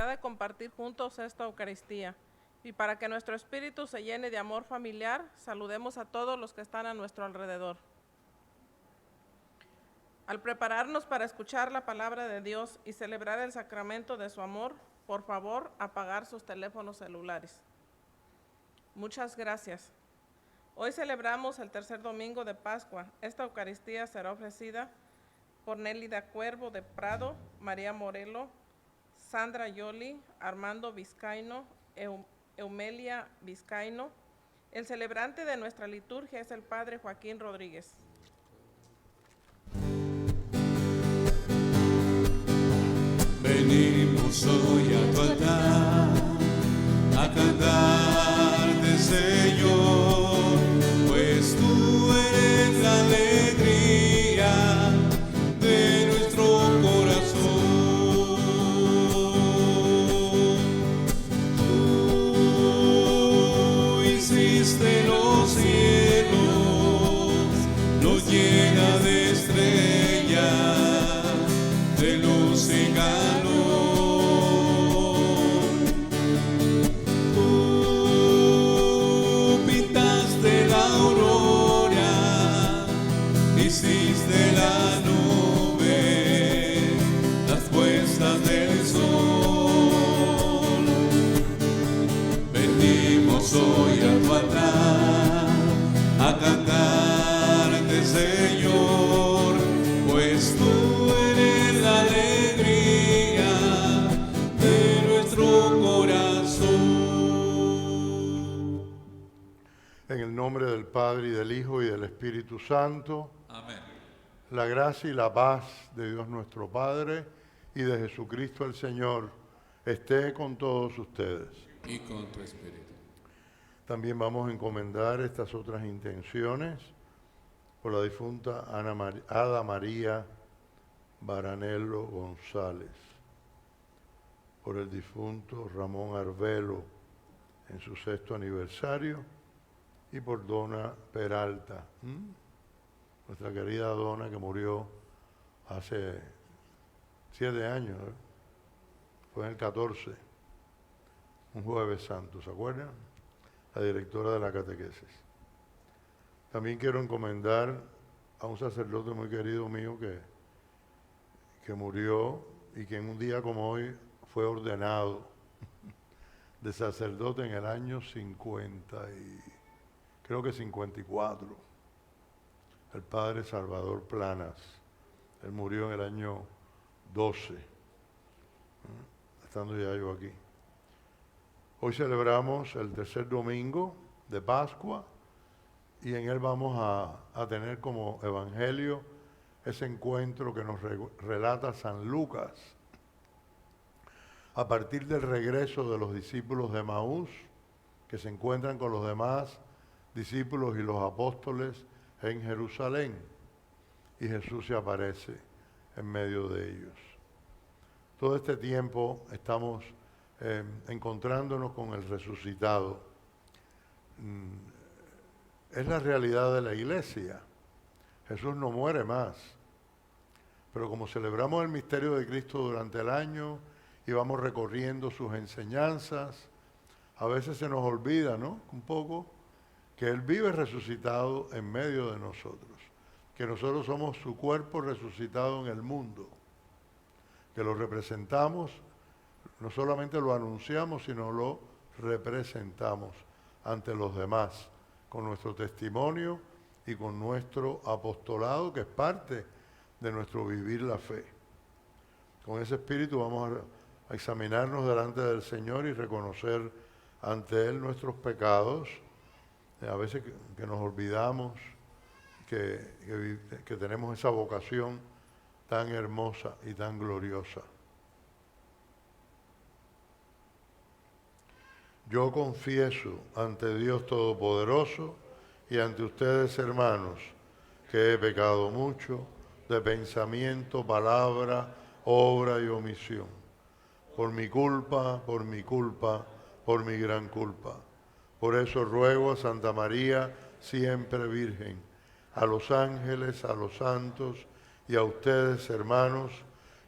de compartir juntos esta Eucaristía. Y para que nuestro espíritu se llene de amor familiar, saludemos a todos los que están a nuestro alrededor. Al prepararnos para escuchar la palabra de Dios y celebrar el sacramento de su amor, por favor, apagar sus teléfonos celulares. Muchas gracias. Hoy celebramos el tercer domingo de Pascua. Esta Eucaristía será ofrecida por Nélida Cuervo de Prado, María Morelo, Sandra Yoli, Armando Vizcaíno, Eumelia Vizcaíno. El celebrante de nuestra liturgia es el Padre Joaquín Rodríguez. Venimos hoy a tu altar, a cantarte, Señor, pues tú eres la alegría de nuestro corazón. Tú hiciste los cielos, los llena de estrellas, de luz y calor. Tú pintaste la aurora, hiciste la nube, las puestas del sol. Venimos hoy a tu altar, a cantarte, Señor, pues tú eres la alegría de nuestro corazón. En el nombre del Padre, y del Hijo, y del Espíritu Santo. Amén. La gracia y la paz de Dios nuestro Padre y de Jesucristo el Señor esté con todos ustedes. Y con tu espíritu. También vamos a encomendar estas otras intenciones por la difunta Ada María Baranello González, por el difunto Ramón Arbelo en su 6º aniversario, y por Dona Peralta, nuestra querida Dona, que murió hace 7 años, fue en el 14, un jueves santo, ¿se acuerdan? La directora de la catequesis. También quiero encomendar a un sacerdote muy querido mío que murió y que en un día como hoy fue ordenado de sacerdote en el año 54, el padre Salvador Planas. Él murió en el año 12, estando ya yo aquí. Hoy celebramos el tercer domingo de Pascua y en él vamos a tener como evangelio ese encuentro que nos relata San Lucas a partir del regreso de los discípulos de Emaús, que se encuentran con los demás discípulos y los apóstoles en Jerusalén, y Jesús se aparece en medio de ellos. Todo este tiempo estamos encontrándonos con el resucitado. Es la realidad de la iglesia. Jesús no muere más. Pero como celebramos el misterio de Cristo durante el año y vamos recorriendo sus enseñanzas, a veces se nos olvida, ¿no?, un poco, que Él vive resucitado en medio de nosotros, que nosotros somos su cuerpo resucitado en el mundo, que lo representamos, no solamente lo anunciamos, sino lo representamos ante los demás, con nuestro testimonio y con nuestro apostolado, que es parte de nuestro vivir la fe. Con ese espíritu vamos a examinarnos delante del Señor y reconocer ante Él nuestros pecados. A veces que nos olvidamos que tenemos esa vocación tan hermosa y tan gloriosa. Yo confieso ante Dios Todopoderoso y ante ustedes, hermanos, que he pecado mucho de pensamiento, palabra, obra y omisión. Por mi culpa, por mi gran culpa. Por eso ruego a Santa María, siempre Virgen, a los ángeles, a los santos y a ustedes, hermanos,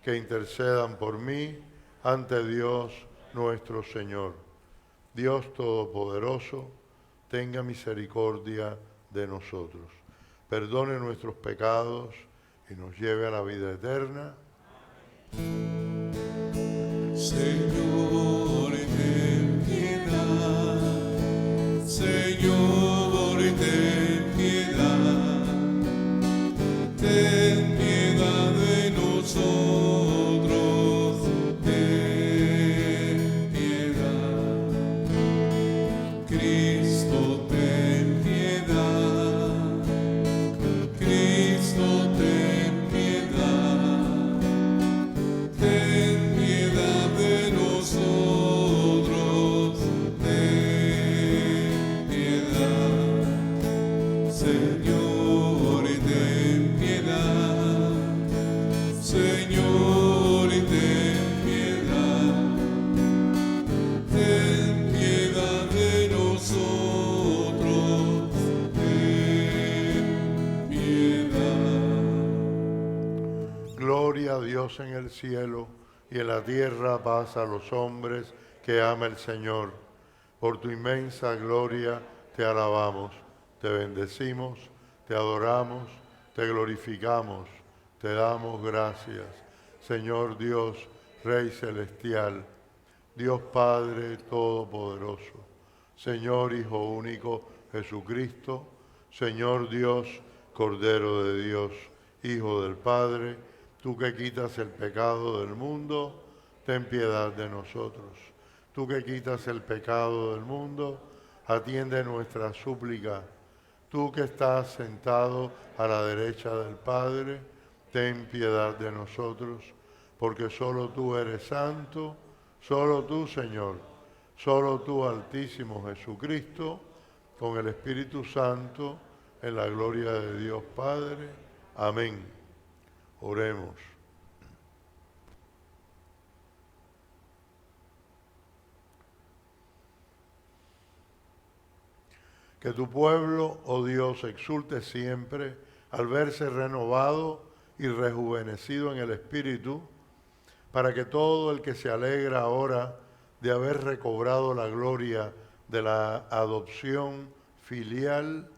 que intercedan por mí ante Dios nuestro Señor. Dios Todopoderoso, tenga misericordia de nosotros, perdone nuestros pecados y nos lleve a la vida eterna. Señor, ten piedad. Señor, ten piedad. Ten piedad de nosotros. Ten piedad. Cristo, ten piedad. Cristo, ten piedad. Ten piedad de nosotros. Ten piedad. Señor, ten piedad. Señor, ten piedad. Ten piedad de nosotros. Ten piedad. Gloria a Dios en el cielo y en la tierra paz a los hombres que ama el Señor. Por tu inmensa gloria te alabamos, te bendecimos, te adoramos, te glorificamos, te damos gracias. Señor Dios, Rey celestial, Dios Padre Todopoderoso, Señor Hijo único Jesucristo, Señor Dios, Cordero de Dios, Hijo del Padre, tú que quitas el pecado del mundo, ten piedad de nosotros. Tú que quitas el pecado del mundo, atiende nuestra súplica. Tú que estás sentado a la derecha del Padre, ten piedad de nosotros, porque solo tú eres santo, solo tú, Señor, solo tú, Altísimo Jesucristo, con el Espíritu Santo, en la gloria de Dios Padre. Amén. Oremos. Que tu pueblo, oh Dios, exulte siempre al verse renovado y rejuvenecido en el Espíritu, para que todo el que se alegra ahora de haber recobrado la gloria de la adopción filial,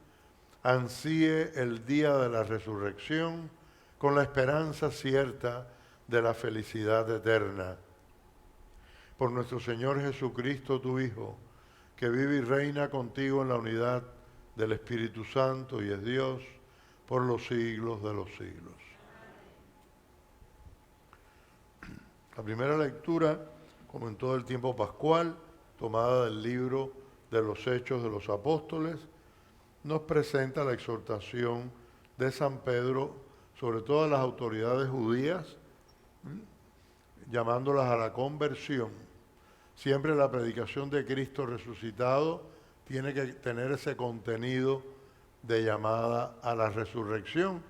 ansíe el día de la resurrección con la esperanza cierta de la felicidad eterna. Por nuestro Señor Jesucristo, tu Hijo, que vive y reina contigo en la unidad del Espíritu Santo y es Dios por los siglos de los siglos. La primera lectura, como en todo el tiempo pascual, tomada del libro de los Hechos de los Apóstoles, nos presenta la exhortación de San Pedro sobre todas las autoridades judías, llamándolas a la conversión. Siempre la predicación de Cristo resucitado tiene que tener ese contenido de llamada a la resurrección,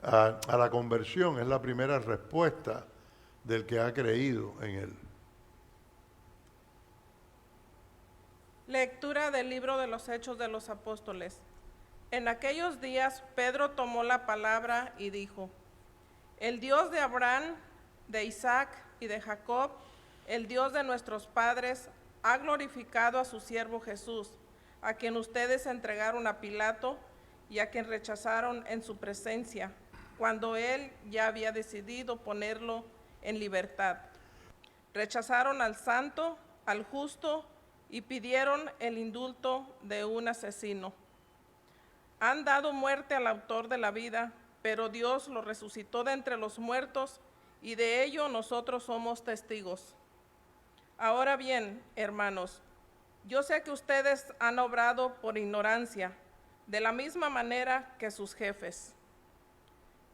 a la conversión. Es la primera respuesta del que ha creído en él. Lectura del libro de los Hechos de los Apóstoles. En aquellos días Pedro tomó la palabra y dijo: El Dios de Abraham, de Isaac y de Jacob, el Dios de nuestros padres, ha glorificado a su siervo Jesús, a quien ustedes entregaron a Pilato y a quien rechazaron en su presencia, cuando él ya había decidido ponerlo en libertad. Rechazaron al santo, al justo, y pidieron el indulto de un asesino. Han dado muerte al autor de la vida, pero Dios lo resucitó de entre los muertos, y de ello nosotros somos testigos. Ahora bien, hermanos, yo sé que ustedes han obrado por ignorancia, de la misma manera que sus jefes.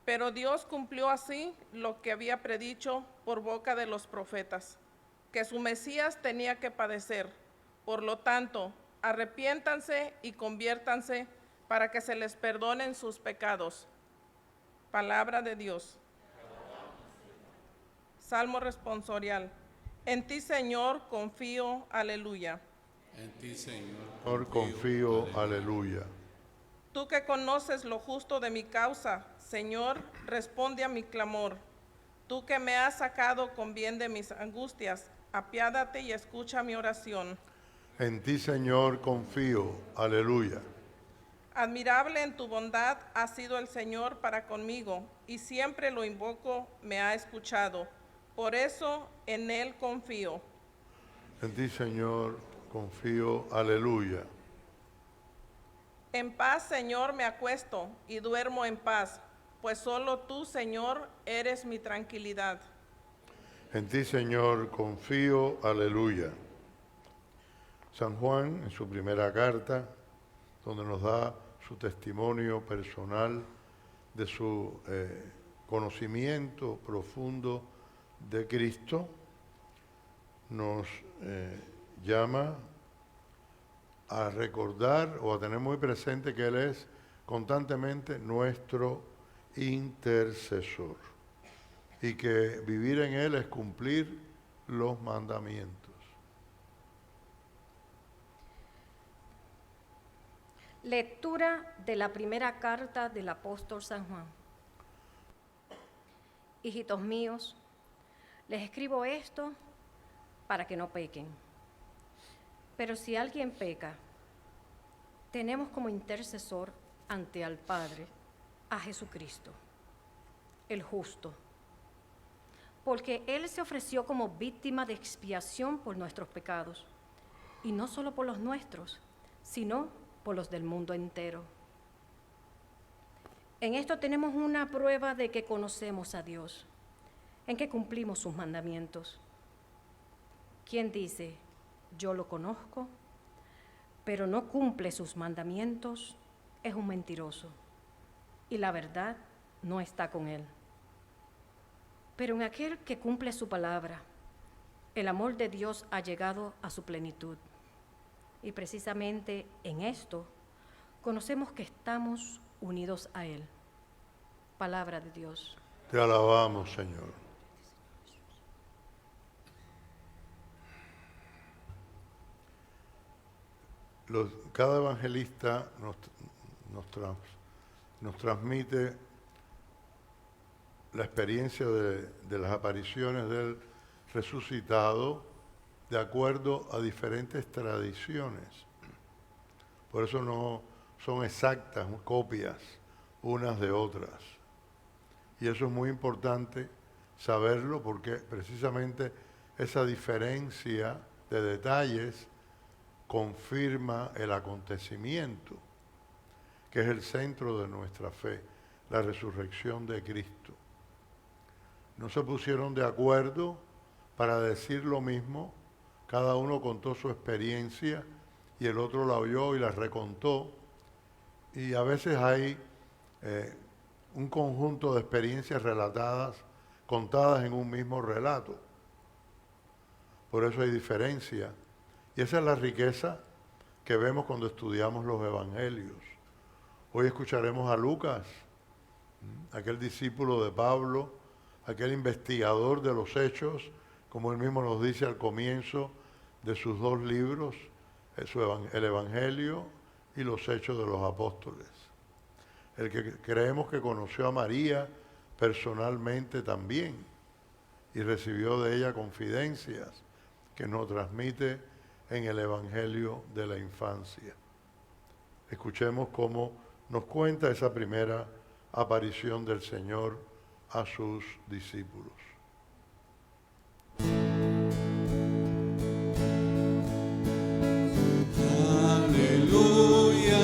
Pero Dios cumplió así lo que había predicho por boca de los profetas, que su Mesías tenía que padecer. Por lo tanto, arrepiéntanse y conviértanse para que se les perdonen sus pecados. Palabra de Dios. Salmo responsorial. En ti, Señor, confío, aleluya. En ti, Señor, confío, aleluya. Tú que conoces lo justo de mi causa, Señor, responde a mi clamor. Tú que me has sacado con bien de mis angustias, apiádate y escucha mi oración. En ti, Señor, confío. Aleluya. Admirable en tu bondad ha sido el Señor para conmigo, y siempre lo invoco, me ha escuchado. Por eso en Él confío. En ti, Señor, confío. Aleluya. En paz, Señor, me acuesto y duermo en paz, pues solo tú, Señor, eres mi tranquilidad. En ti, Señor, confío. Aleluya. San Juan, en su primera carta, donde nos da su testimonio personal de su conocimiento profundo de Cristo, nos llama a recordar o a tener muy presente que Él es constantemente nuestro intercesor y que vivir en Él es cumplir los mandamientos. Lectura de la primera carta del apóstol San Juan. Hijitos míos, les escribo esto para que no pequen. Pero si alguien peca, tenemos como intercesor ante el Padre a Jesucristo, el justo, porque Él se ofreció como víctima de expiación por nuestros pecados, y no solo por los nuestros, sino por los del mundo entero. En esto tenemos una prueba de que conocemos a Dios, en que cumplimos sus mandamientos. Quien dice, yo lo conozco, pero no cumple sus mandamientos, es un mentiroso, y la verdad no está con él. Pero en aquel que cumple su palabra, el amor de Dios ha llegado a su plenitud. Y precisamente en esto conocemos que estamos unidos a Él. Palabra de Dios. Te alabamos, Señor. Cada evangelista nos transmite la experiencia de las apariciones del resucitado de acuerdo a diferentes tradiciones. Por eso no son exactas, copias unas de otras. Y eso es muy importante saberlo porque precisamente esa diferencia de detalles confirma el acontecimiento, que es el centro de nuestra fe, la resurrección de Cristo. No se pusieron de acuerdo para decir lo mismo, cada uno contó su experiencia y el otro la oyó y la recontó, y a veces hay un conjunto de experiencias relatadas, contadas en un mismo relato. Por eso hay diferencia. Y esa es la riqueza que vemos cuando estudiamos los evangelios. Hoy escucharemos a Lucas, aquel discípulo de Pablo, aquel investigador de los hechos, como él mismo nos dice al comienzo de sus dos libros, el Evangelio y los Hechos de los Apóstoles. El que creemos que conoció a María personalmente también y recibió de ella confidencias que nos transmite en el Evangelio de la infancia. Escuchemos cómo nos cuenta esa primera aparición del Señor a sus discípulos. Aleluya,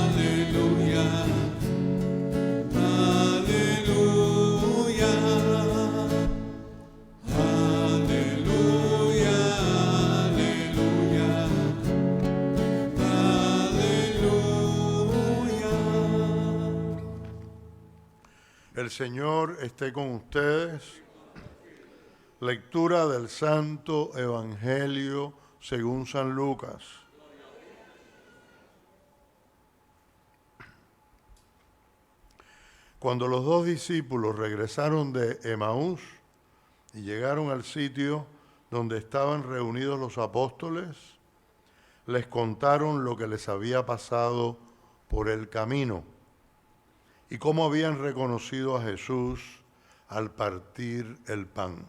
aleluya, aleluya, aleluya, aleluya, aleluya. El Señor esté con ustedes. Lectura del Santo Evangelio según San Lucas. Cuando los dos discípulos regresaron de Emaús y llegaron al sitio donde estaban reunidos los apóstoles, les contaron lo que les había pasado por el camino y cómo habían reconocido a Jesús al partir el pan.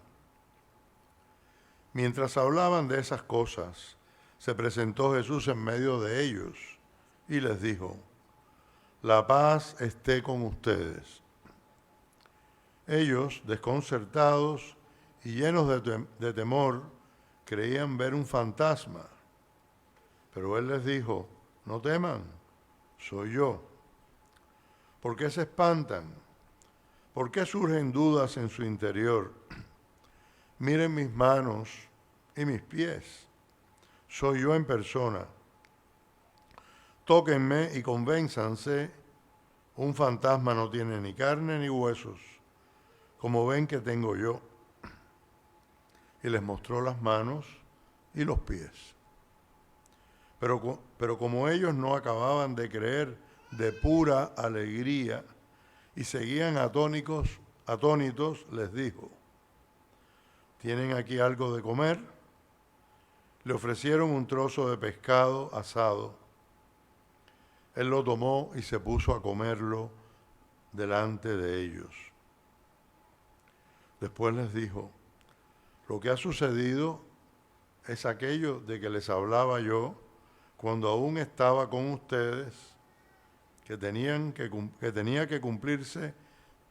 Mientras hablaban de esas cosas, se presentó Jesús en medio de ellos y les dijo: la paz esté con ustedes. Ellos, desconcertados y llenos de temor, creían ver un fantasma. Pero él les dijo: no teman, soy yo. ¿Por qué se espantan? ¿Por qué surgen dudas en su interior? Miren mis manos y mis pies. Soy yo en persona. Tóquenme y convénzanse. Un fantasma no tiene ni carne ni huesos, como ven que tengo yo. Y les mostró las manos y los pies. Pero como ellos no acababan de creer de pura alegría y seguían atónitos, les dijo: ¿tienen aquí algo de comer? Le ofrecieron un trozo de pescado asado. Él lo tomó y se puso a comerlo delante de ellos. Después les dijo: lo que ha sucedido es aquello de que les hablaba yo cuando aún estaba con ustedes, que tenía que cumplirse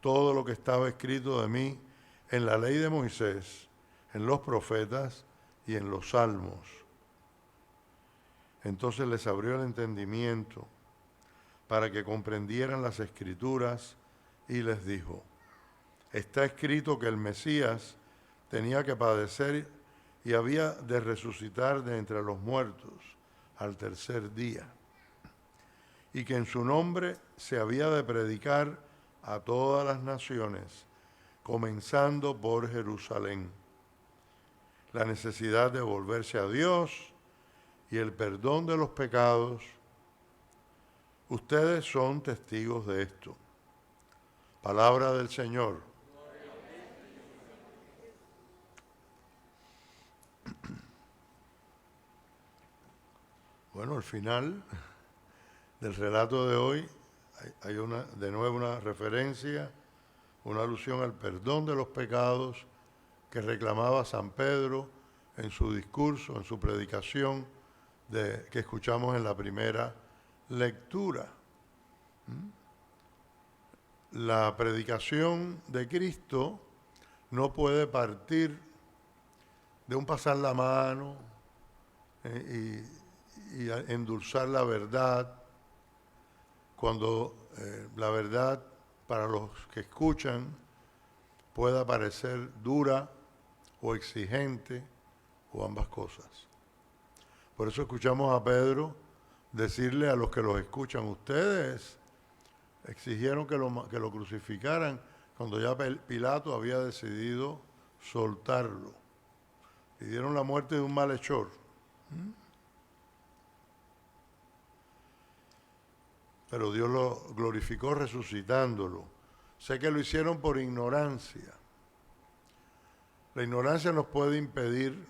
todo lo que estaba escrito de mí en la ley de Moisés, en los profetas y en los salmos. Entonces les abrió el entendimiento para que comprendieran las Escrituras y les dijo: está escrito que el Mesías tenía que padecer y había de resucitar de entre los muertos al tercer día, y que en su nombre se había de predicar a todas las naciones, comenzando por Jerusalén, la necesidad de volverse a Dios y el perdón de los pecados. Ustedes son testigos de esto. Palabra del Señor. Bueno, al final del relato de hoy hay de nuevo una referencia, una alusión al perdón de los pecados que reclamaba San Pedro en su discurso, en su predicación que escuchamos en la primera lectura. La predicación de Cristo no puede partir de un pasar la mano y endulzar la verdad, cuando la verdad para los que escuchan pueda parecer dura o exigente o ambas cosas. Por eso escuchamos a Pedro decirle a los que los escuchan: ustedes exigieron que lo crucificaran cuando ya Pilato había decidido soltarlo. Pidieron la muerte de un malhechor. Pero Dios lo glorificó resucitándolo. Sé que lo hicieron por ignorancia. La ignorancia nos puede impedir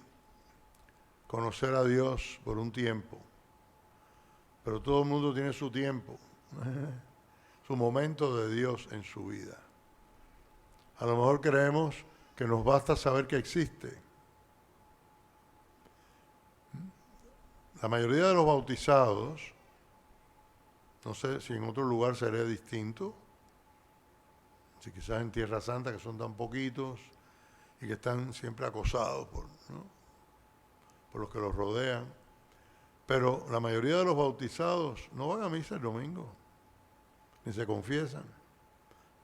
conocer a Dios por un tiempo, pero todo el mundo tiene su tiempo, su momento de Dios en su vida. A lo mejor creemos que nos basta saber que existe. La mayoría de los bautizados, no sé si en otro lugar sería distinto, si quizás en Tierra Santa, que son tan poquitos y que están siempre acosados por los que los rodean, pero la mayoría de los bautizados no van a misa el domingo, ni se confiesan,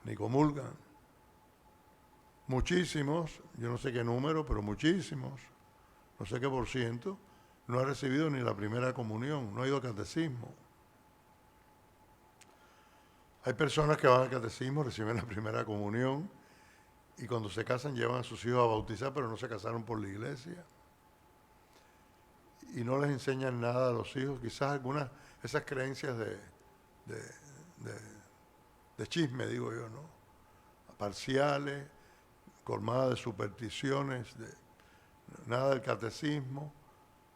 ni comulgan. Muchísimos, yo no sé qué número, pero muchísimos, no sé qué %, no ha recibido ni la primera comunión, no ha ido al catecismo. Hay personas que van al catecismo, reciben la primera comunión y cuando se casan llevan a sus hijos a bautizar, pero no se casaron por la iglesia. Y no les enseñan nada a los hijos, quizás algunas, esas creencias de chisme, digo yo, ¿no? Parciales, colmadas de supersticiones, nada del catecismo.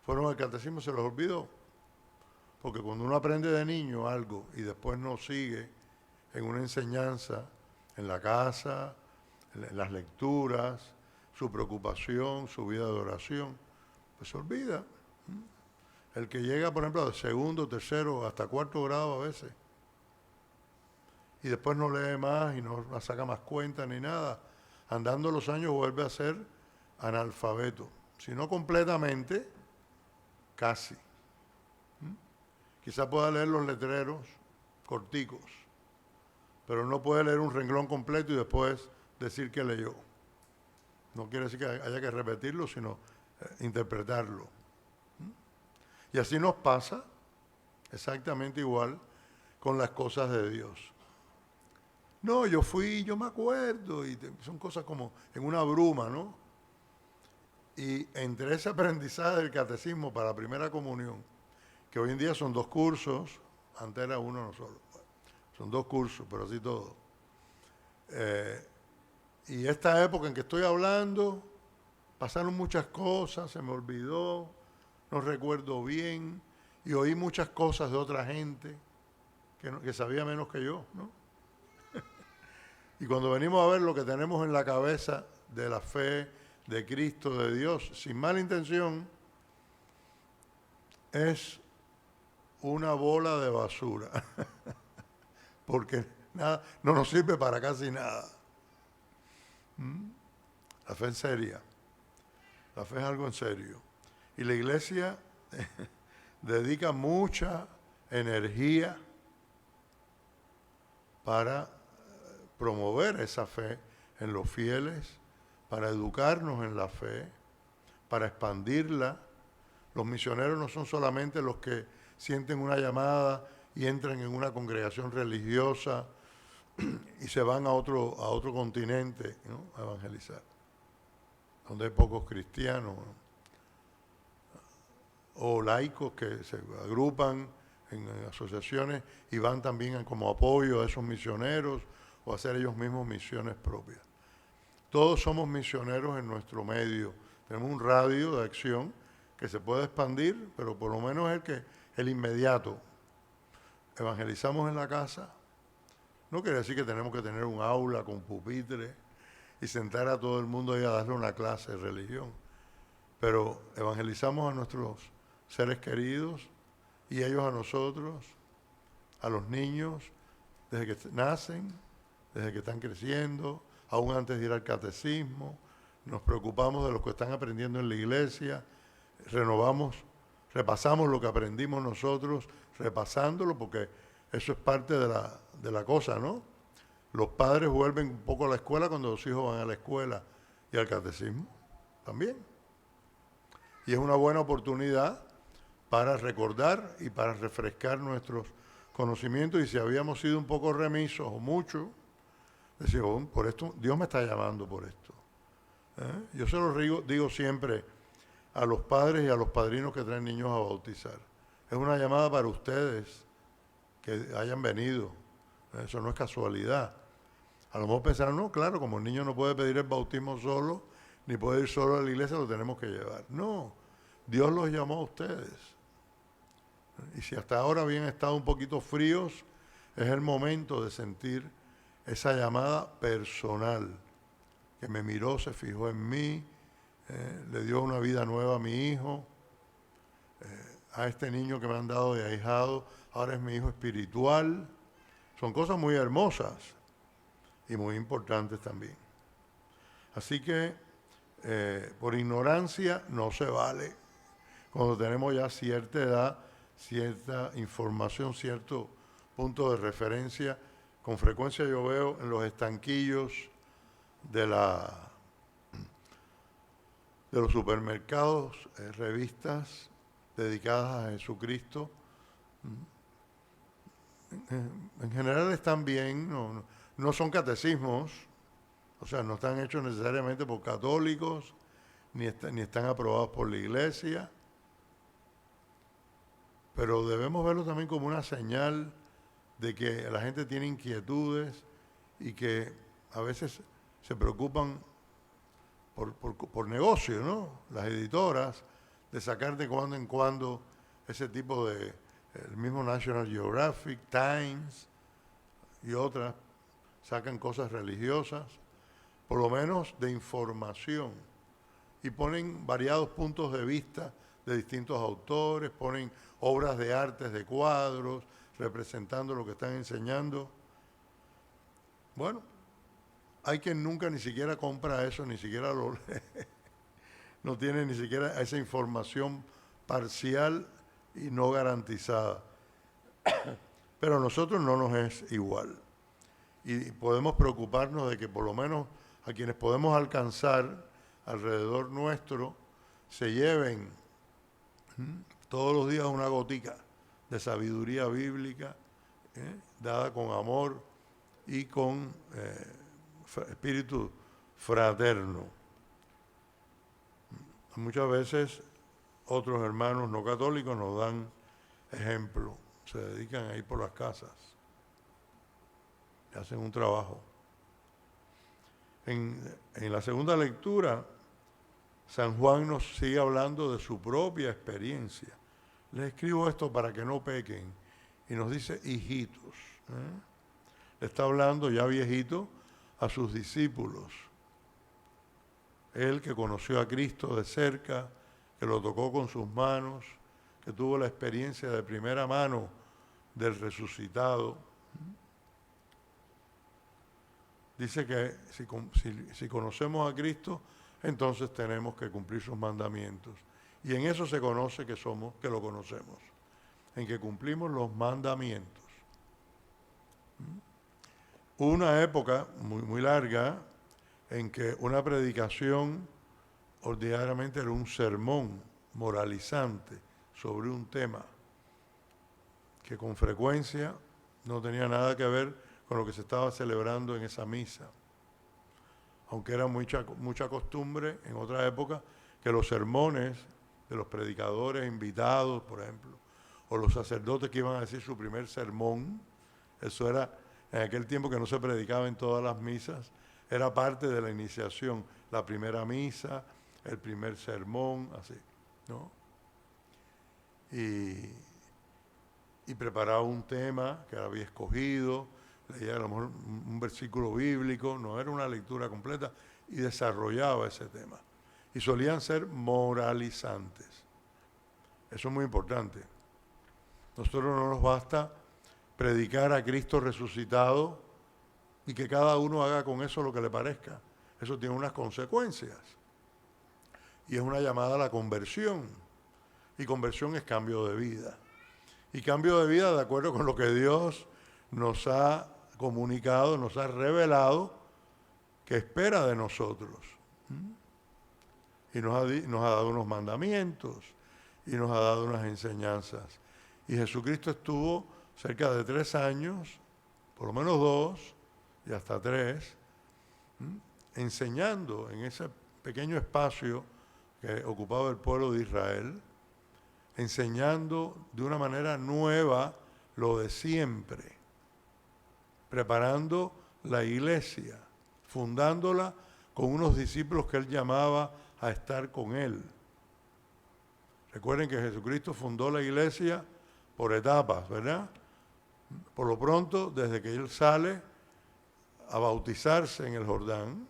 Fueron al catecismo, se los olvidó. Porque cuando uno aprende de niño algo y después no sigue en una enseñanza, en la casa, las lecturas, su preocupación, su vida de oración, pues se olvida. El que llega, por ejemplo, de segundo, tercero, hasta cuarto grado a veces, y después no lee más y no saca más cuenta ni nada, andando los años vuelve a ser analfabeto. Si no completamente, casi. Quizá pueda leer los letreros corticos, pero no puede leer un renglón completo y después decir que leyó. No quiere decir que haya que repetirlo, sino interpretarlo. Y así nos pasa exactamente igual con las cosas de Dios. No, yo fui, yo me acuerdo, y son cosas como en una bruma, ¿no? Y entre ese aprendizaje del catecismo para la primera comunión, que hoy en día son 2 cursos, antes era uno no solo, son 2 cursos, pero así todo. Y esta época en que estoy hablando, pasaron muchas cosas, se me olvidó, no recuerdo bien, y oí muchas cosas de otra gente que sabía menos que yo, ¿no? Y cuando venimos a ver lo que tenemos en la cabeza de la fe de Cristo, de Dios, sin mala intención, es una bola de basura, porque nada, no nos sirve para casi nada. La fe es seria, la fe es algo en serio. Y la iglesia dedica mucha energía para promover esa fe en los fieles, para educarnos en la fe, para expandirla. Los misioneros no son solamente los que sienten una llamada y entran en una congregación religiosa y se van a otro continente, ¿no?, a evangelizar, donde hay pocos cristianos, ¿no?, o laicos que se agrupan en asociaciones y van también como apoyo a esos misioneros o hacer ellos mismos misiones propias. Todos somos misioneros en nuestro medio. Tenemos un radio de acción que se puede expandir, pero por lo menos es el inmediato. Evangelizamos en la casa. No quiere decir que tenemos que tener un aula con pupitre y sentar a todo el mundo ahí a darle una clase de religión. Pero evangelizamos a nuestros seres queridos y ellos a nosotros, a los niños, desde que nacen, desde que están creciendo, aún antes de ir al catecismo. Nos preocupamos de los que están aprendiendo en la iglesia, repasamos lo que aprendimos nosotros, repasándolo, porque eso es parte de la cosa, ¿no? Los padres vuelven un poco a la escuela cuando los hijos van a la escuela y al catecismo también. Y es una buena oportunidad para recordar y para refrescar nuestros conocimientos, y si habíamos sido un poco remisos o mucho, decir, oh, por esto, Dios me está llamando por esto. Yo se lo digo siempre a los padres y a los padrinos que traen niños a bautizar. Es una llamada para ustedes que hayan venido. Eso no es casualidad. A lo mejor pensaron, no, claro, como el niño no puede pedir el bautismo solo, ni puede ir solo a la iglesia, lo tenemos que llevar. No, Dios los llamó a ustedes. Y si hasta ahora habían estado un poquito fríos, es el momento de sentir esa llamada personal, que me miró, se fijó en mí, le dio una vida nueva a mi hijo, a este niño que me han dado de ahijado, ahora es mi hijo espiritual. Son cosas muy hermosas y muy importantes también. Así que por ignorancia no se vale. Cuando tenemos ya cierta edad, cierta información, cierto punto de referencia, con frecuencia yo veo en los estanquillos de los supermercados revistas dedicadas a Jesucristo. En general están bien, no son catecismos, o sea, no están hechos necesariamente por católicos, ni están aprobados por la iglesia, pero debemos verlo también como una señal de que la gente tiene inquietudes y que a veces se preocupan por negocio, ¿no? Las editoras, de sacar de cuando en cuando ese tipo de, el mismo National Geographic, Times y otras, sacan cosas religiosas. por lo menos de información, y ponen variados puntos de vista de distintos autores, ponen obras de artes, de cuadros, representando lo que están enseñando. Bueno, hay quien nunca ni siquiera compra eso, ni siquiera lo lee, no tiene ni siquiera esa información parcial y no garantizada. Pero a nosotros no nos es igual. Y podemos preocuparnos de que por lo menos a quienes podemos alcanzar alrededor nuestro se lleven todos los días una gotica de sabiduría bíblica, dada con amor y con espíritu fraterno. Muchas veces otros hermanos no católicos nos dan ejemplo, se dedican a ir por las casas y hacen un trabajo. En la segunda lectura, San Juan nos sigue hablando de su propia experiencia. Les escribo esto para que no pequen. Y nos dice, hijitos. Le está hablando ya viejito a sus discípulos. Él que conoció a Cristo de cerca, que lo tocó con sus manos, que tuvo la experiencia de primera mano del resucitado. Dice que si conocemos a Cristo, entonces tenemos que cumplir sus mandamientos. Y en eso se conoce que lo conocemos, en que cumplimos los mandamientos. Hubo una época muy, muy larga en que una predicación ordinariamente era un sermón moralizante sobre un tema que con frecuencia no tenía nada que ver con lo que se estaba celebrando en esa misa. Aunque era mucha costumbre en otra época que los sermones de los predicadores invitados, por ejemplo, o los sacerdotes que iban a decir su primer sermón, eso era en aquel tiempo que no se predicaba en todas las misas, era parte de la iniciación, la primera misa, el primer sermón, así, ¿no? Y preparaba un tema que había escogido, leía a lo mejor un versículo bíblico, no era una lectura completa, y desarrollaba ese tema. Y solían ser moralizantes. Eso es muy importante. Nosotros no nos basta predicar a Cristo resucitado y que cada uno haga con eso lo que le parezca. Eso tiene unas consecuencias. Y es una llamada a la conversión. Y conversión es cambio de vida. Y cambio de vida de acuerdo con lo que Dios nos ha comunicado, nos ha revelado, que espera de nosotros. Y nos ha dado unos mandamientos y nos ha dado unas enseñanzas. Y Jesucristo estuvo cerca de 3 años, por lo menos 2 y hasta 3, enseñando en ese pequeño espacio que ocupaba el pueblo de Israel, enseñando de una manera nueva lo de siempre, preparando la iglesia, fundándola con unos discípulos que él llamaba a estar con él. Recuerden que Jesucristo fundó la iglesia por etapas, ¿verdad? Por lo pronto, desde que él sale a bautizarse en el Jordán,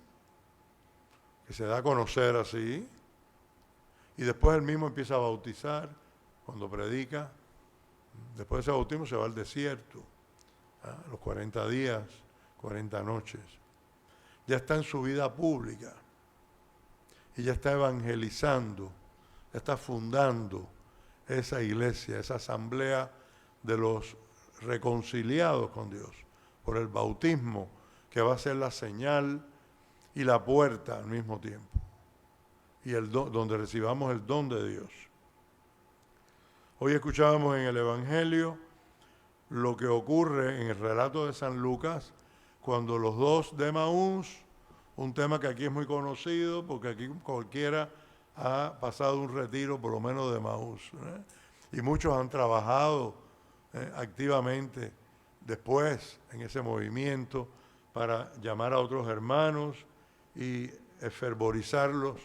que se da a conocer así, y después él mismo empieza a bautizar cuando predica. Después de ese bautismo se va al desierto, los 40 días, 40 noches. Ya está en su vida pública y ya está evangelizando, ya está fundando esa iglesia, esa asamblea de los reconciliados con Dios por el bautismo, que va a ser la señal y la puerta al mismo tiempo, y donde recibamos el don de Dios. Hoy escuchábamos en el Evangelio lo que ocurre en el relato de San Lucas cuando los dos de Emaús, un tema que aquí es muy conocido porque aquí cualquiera ha pasado un retiro por lo menos de Emaús, y muchos han trabajado activamente después en ese movimiento para llamar a otros hermanos y fervorizarlos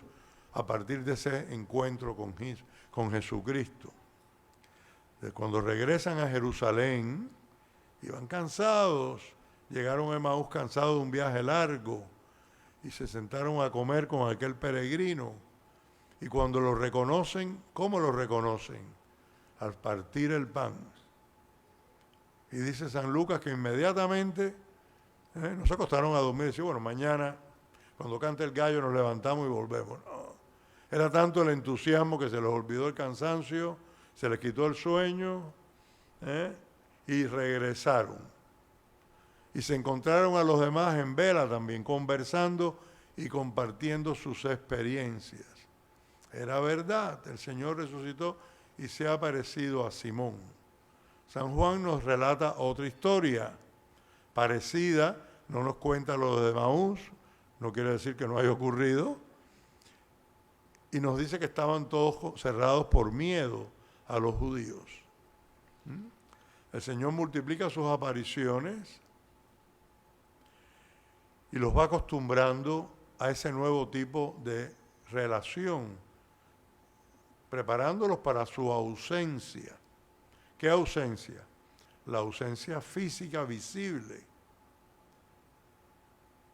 a partir de ese encuentro con Jesucristo. Cuando regresan a Jerusalén, iban cansados, llegaron a Emaús cansados de un viaje largo, y se sentaron a comer con aquel peregrino. Y cuando lo reconocen, ¿cómo lo reconocen? Al partir el pan. Y dice San Lucas que inmediatamente no se acostaron a dormir y decían, bueno, mañana cuando cante el gallo nos levantamos y volvemos. No. Era tanto el entusiasmo que se les olvidó el cansancio, se les quitó el sueño y regresaron. Y se encontraron a los demás en vela también, conversando y compartiendo sus experiencias. Era verdad, el Señor resucitó y se ha aparecido a Simón. San Juan nos relata otra historia parecida, no nos cuenta lo de Maús, no quiere decir que no haya ocurrido, y nos dice que estaban todos cerrados por miedo a los judíos. El Señor multiplica sus apariciones y los va acostumbrando a ese nuevo tipo de relación, preparándolos para su ausencia. ¿Qué ausencia? La ausencia física visible,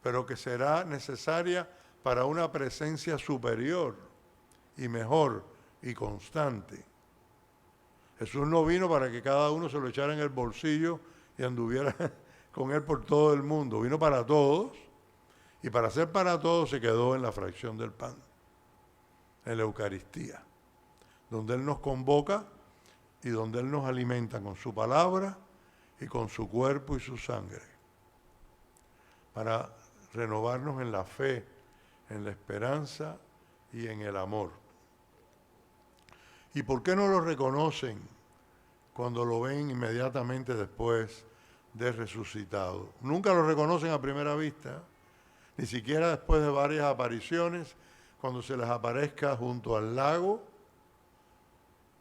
pero que será necesaria para una presencia superior y mejor y constante. Jesús no vino para que cada uno se lo echara en el bolsillo y anduviera con él por todo el mundo. Vino para todos, y para ser para todos se quedó en la fracción del pan, en la Eucaristía, donde Él nos convoca y donde Él nos alimenta con su palabra y con su cuerpo y su sangre, para renovarnos en la fe, en la esperanza y en el amor. ¿Y por qué no lo reconocen cuando lo ven inmediatamente después de resucitado? Nunca lo reconocen a primera vista, ni siquiera después de varias apariciones, cuando se les aparezca junto al lago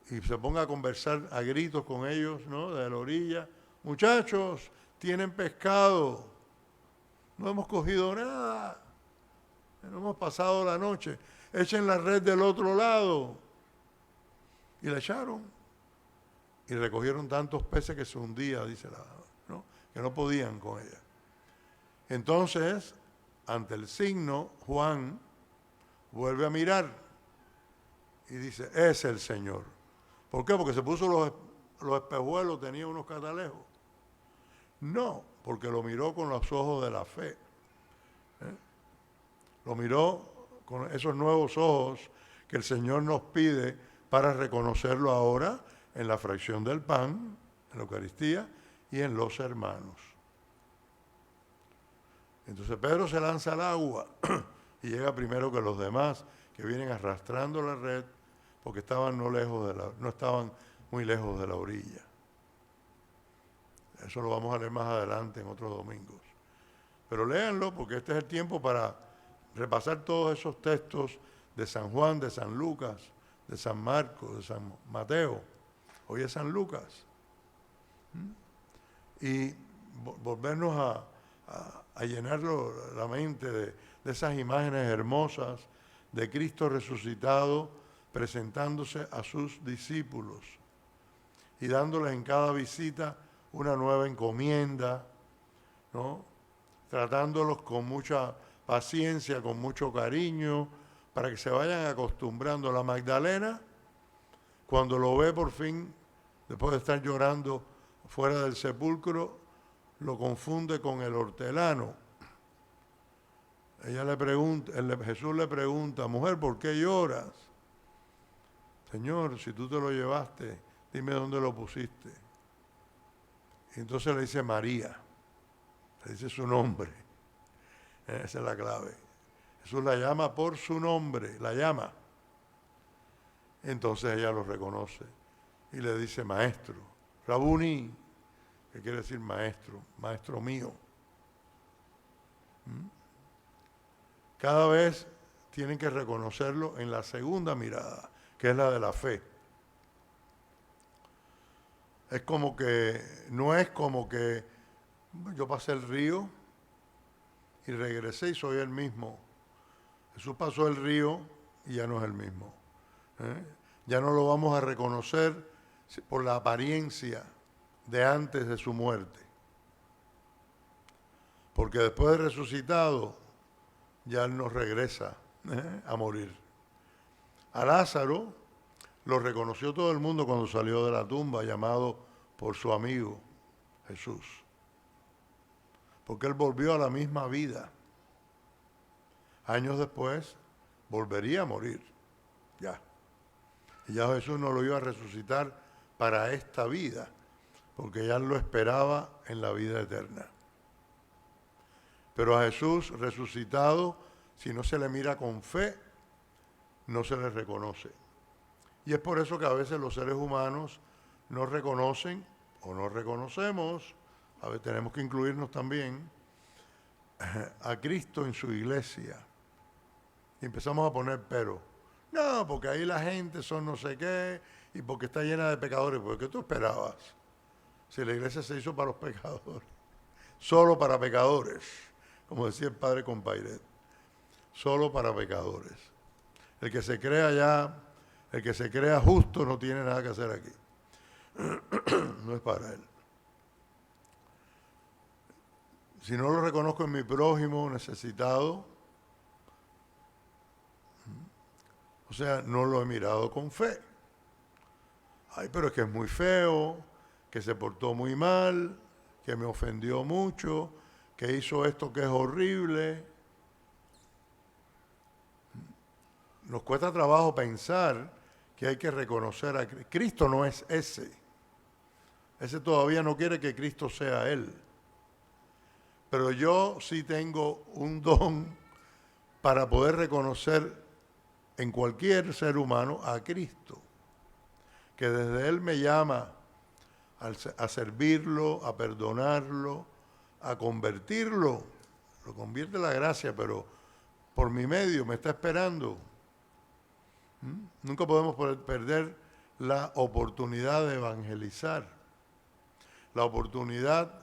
y se ponga a conversar a gritos con ellos, ¿no?, de la orilla. Muchachos, tienen pescado, no hemos cogido nada, no hemos pasado la noche, echen la red del otro lado. Y la echaron y recogieron tantos peces que se hundía, dice ¿no?, que no podían con ella. Entonces, ante el signo, Juan vuelve a mirar y dice, es el Señor. ¿Por qué? Porque se puso los espejuelos, tenía unos catalejos. No, porque lo miró con los ojos de la fe. Lo miró con esos nuevos ojos que el Señor nos pide para reconocerlo ahora en la fracción del pan, en la Eucaristía y en los hermanos. Entonces Pedro se lanza al agua y llega primero que los demás, que vienen arrastrando la red porque estaban no estaban muy lejos de la orilla. Eso lo vamos a leer más adelante en otros domingos. Pero léanlo porque este es el tiempo para repasar todos esos textos de San Juan, de San Lucas, de San Marcos, de San Mateo. Hoy es San Lucas. Y volvernos a llenar la mente de esas imágenes hermosas de Cristo resucitado presentándose a sus discípulos y dándoles en cada visita una nueva encomienda, ¿no?, tratándolos con mucha paciencia, con mucho cariño, para que se vayan acostumbrando. La Magdalena, cuando lo ve por fin, después de estar llorando fuera del sepulcro, lo confunde con el hortelano. Ella le pregunta, Jesús le pregunta, mujer, ¿por qué lloras? Señor, si tú te lo llevaste, dime dónde lo pusiste. Y entonces le dice María, le dice su nombre. Esa es la clave. Jesús la llama por su nombre, la llama. Entonces ella lo reconoce y le dice maestro, Rabuni, que quiere decir maestro, maestro mío. Cada vez tienen que reconocerlo en la segunda mirada, que es la de la fe. Es como que, no es como que yo pasé el río y regresé y soy el mismo. Jesús pasó el río y ya no es el mismo. Ya no lo vamos a reconocer por la apariencia de antes de su muerte. Porque después de resucitado, ya Él no regresa a morir. A Lázaro lo reconoció todo el mundo cuando salió de la tumba, llamado por su amigo Jesús. Porque Él volvió a la misma vida. Años después, volvería a morir. Ya. Y ya Jesús no lo iba a resucitar para esta vida, porque ya lo esperaba en la vida eterna. Pero a Jesús resucitado, si no se le mira con fe, no se le reconoce. Y es por eso que a veces los seres humanos no reconocen o no reconocemos, a veces tenemos que incluirnos también, a Cristo en su iglesia. Y empezamos a poner pero. No, porque ahí la gente son no sé qué, y porque está llena de pecadores. ¿Por qué tú esperabas? Si la iglesia se hizo para los pecadores, solo para pecadores, como decía el padre Compairet, solo para pecadores. El que se crea ya, el que se crea justo no tiene nada que hacer aquí. No es para él. Si no lo reconozco en mi prójimo necesitado, o sea, no lo he mirado con fe. Ay, pero es que es muy feo, que se portó muy mal, que me ofendió mucho, que hizo esto que es horrible. Nos cuesta trabajo pensar que hay que reconocer a Cristo. Cristo no es ese. Ese todavía no quiere que Cristo sea Él. Pero yo sí tengo un don para poder reconocer en cualquier ser humano a Cristo, que desde Él me llama a servirlo, a perdonarlo, a convertirlo. Lo convierte la gracia, pero por mi medio me está esperando. Nunca podemos perder la oportunidad de evangelizar, la oportunidad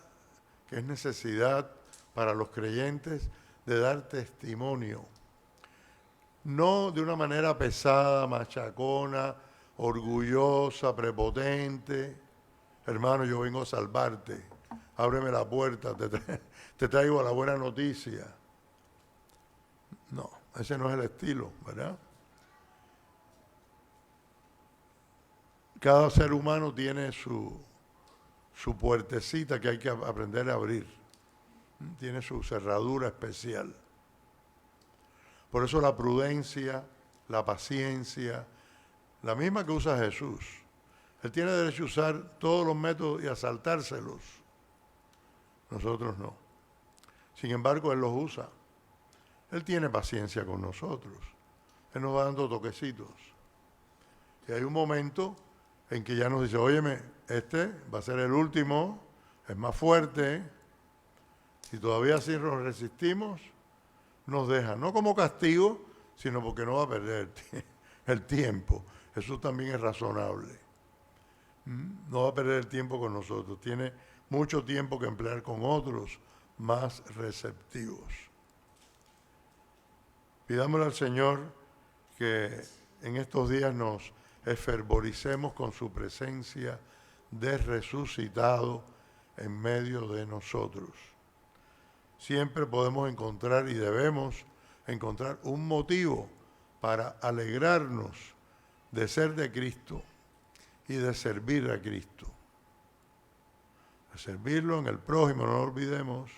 que es necesidad para los creyentes de dar testimonio. No de una manera pesada, machacona, orgullosa, prepotente. Hermano, yo vengo a salvarte. Ábreme la puerta, te traigo la buena noticia. No, ese no es el estilo, ¿verdad? Cada ser humano tiene su puertecita que hay que aprender a abrir. Tiene su cerradura especial. Por eso la prudencia, la paciencia, la misma que usa Jesús. Él tiene derecho a usar todos los métodos y a saltárselos. Nosotros no. Sin embargo, Él los usa. Él tiene paciencia con nosotros. Él nos va dando toquecitos. Y hay un momento en que ya nos dice, óyeme, este va a ser el último, es más fuerte. Si todavía así nos resistimos, nos deja, no como castigo, sino porque no va a perder el tiempo. Eso también es razonable. No va a perder el tiempo con nosotros. Tiene mucho tiempo que emplear con otros más receptivos. Pidámosle al Señor que en estos días nos efervoricemos con su presencia de resucitado en medio de nosotros. Siempre podemos encontrar y debemos encontrar un motivo para alegrarnos de ser de Cristo y de servir a Cristo. De servirlo en el prójimo, no olvidemos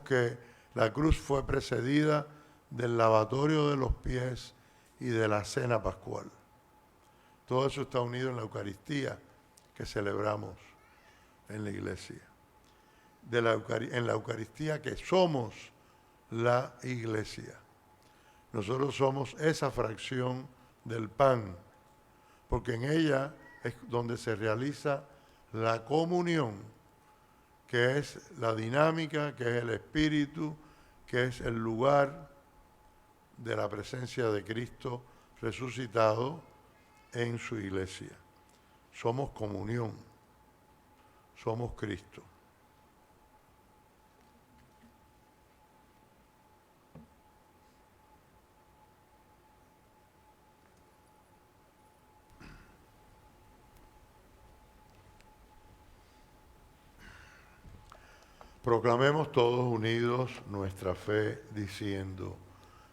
que la cruz fue precedida del lavatorio de los pies y de la cena pascual. Todo eso está unido en la Eucaristía que celebramos en la iglesia. En la Eucaristía que somos la iglesia. Nosotros somos esa fracción del pan, porque en ella es donde se realiza la comunión, que es la dinámica, que es el espíritu, que es el lugar de la presencia de Cristo resucitado en su iglesia. Somos comunión, somos Cristo. Proclamemos todos unidos nuestra fe diciendo: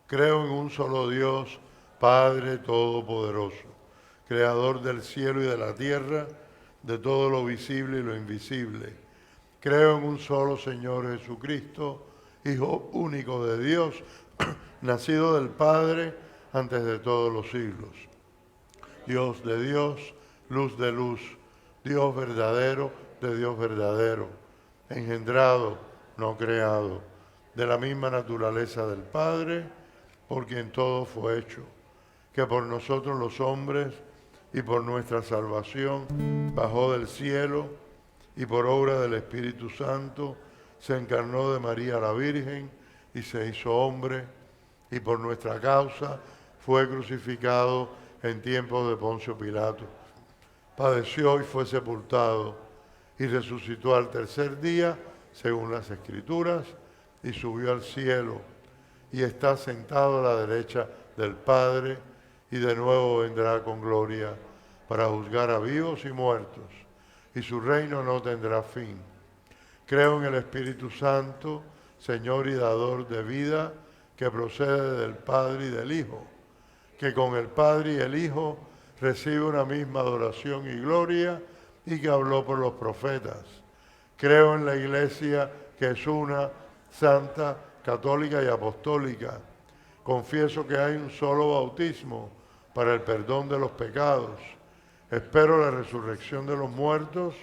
creo en un solo Dios, Padre Todopoderoso, Creador del cielo y de la tierra, de todo lo visible y lo invisible. Creo en un solo Señor Jesucristo, Hijo único de Dios, nacido del Padre antes de todos los siglos. Dios de Dios, luz de luz, Dios verdadero de Dios verdadero, engendrado, no creado, de la misma naturaleza del Padre, por quien todo fue hecho, que por nosotros los hombres y por nuestra salvación bajó del cielo y por obra del Espíritu Santo se encarnó de María la Virgen y se hizo hombre, y por nuestra causa fue crucificado en tiempos de Poncio Pilato. Padeció y fue sepultado, y resucitó al tercer día, según las Escrituras, y subió al cielo, y está sentado a la derecha del Padre, y de nuevo vendrá con gloria para juzgar a vivos y muertos, y su reino no tendrá fin. Creo en el Espíritu Santo, Señor y dador de vida, que procede del Padre y del Hijo, que con el Padre y el Hijo recibe una misma adoración y gloria, y que habló por los profetas. Creo en la Iglesia, que es una, santa, católica y apostólica. Confieso que hay un solo bautismo para el perdón de los pecados. Espero la resurrección de los muertos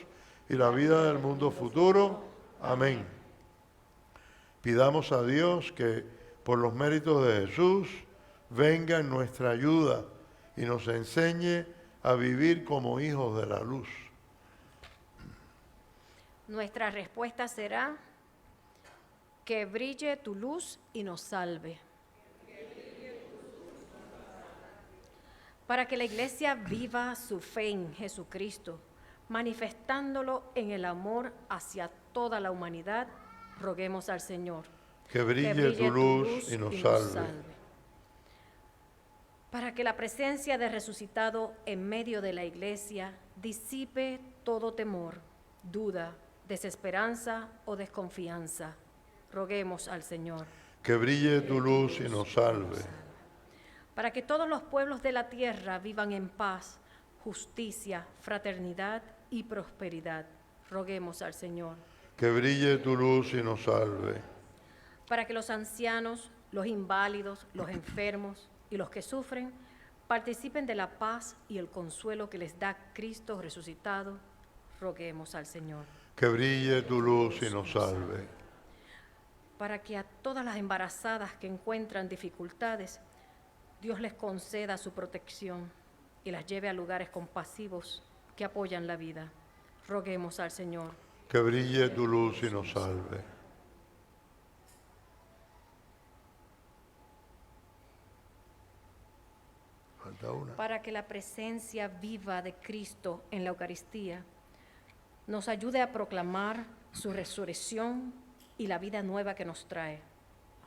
y la vida del mundo futuro. Amén. Pidamos a Dios que, por los méritos de Jesús, venga en nuestra ayuda y nos enseñe a vivir como hijos de la luz. Nuestra respuesta será: que brille tu luz y nos salve. Para que la Iglesia viva su fe en Jesucristo, manifestándolo en el amor hacia toda la humanidad, roguemos al Señor. Que brille tu luz y nos salve. Para que la presencia del resucitado en medio de la Iglesia disipe todo temor, duda, desesperanza o desconfianza, roguemos al Señor. Que brille tu luz y nos salve. Para que todos los pueblos de la tierra vivan en paz, justicia, fraternidad y prosperidad, roguemos al Señor. Que brille tu luz y nos salve. Para que los ancianos, los inválidos, los enfermos y los que sufren participen de la paz y el consuelo que les da Cristo resucitado, roguemos al Señor. Que brille tu luz y nos salve. Para que a todas las embarazadas que encuentran dificultades, Dios les conceda su protección y las lleve a lugares compasivos que apoyan la vida, roguemos al Señor. Que brille tu luz y nos salve. Falta una. Para que la presencia viva de Cristo en la Eucaristía nos ayude a proclamar su resurrección y la vida nueva que nos trae,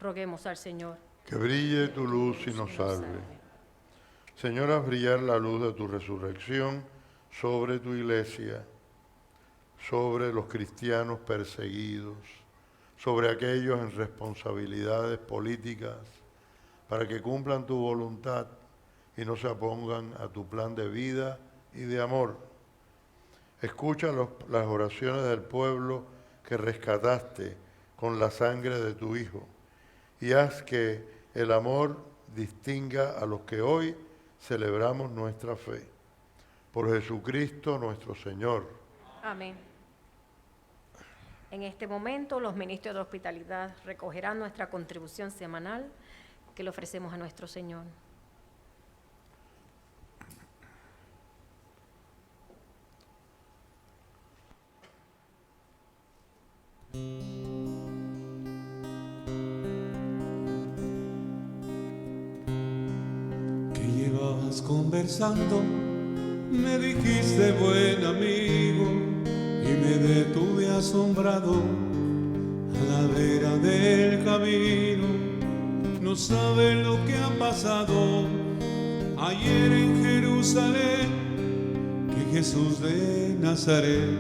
roguemos al Señor. Que brille tu luz y nos salve. Señor, haz brillar la luz de tu resurrección sobre tu Iglesia, sobre los cristianos perseguidos, sobre aquellos en responsabilidades políticas, para que cumplan tu voluntad y no se opongan a tu plan de vida y de amor. Escucha las oraciones del pueblo que rescataste con la sangre de tu Hijo, y haz que el amor distinga a los que hoy celebramos nuestra fe. Por Jesucristo nuestro Señor. Amén. En este momento, los ministros de hospitalidad recogerán nuestra contribución semanal que le ofrecemos a nuestro Señor. Que llevabas conversando, me dijiste buen amigo, y me detuve asombrado a la vera del camino. No sabe lo que ha pasado ayer en Jerusalén, que Jesús de Nazaret,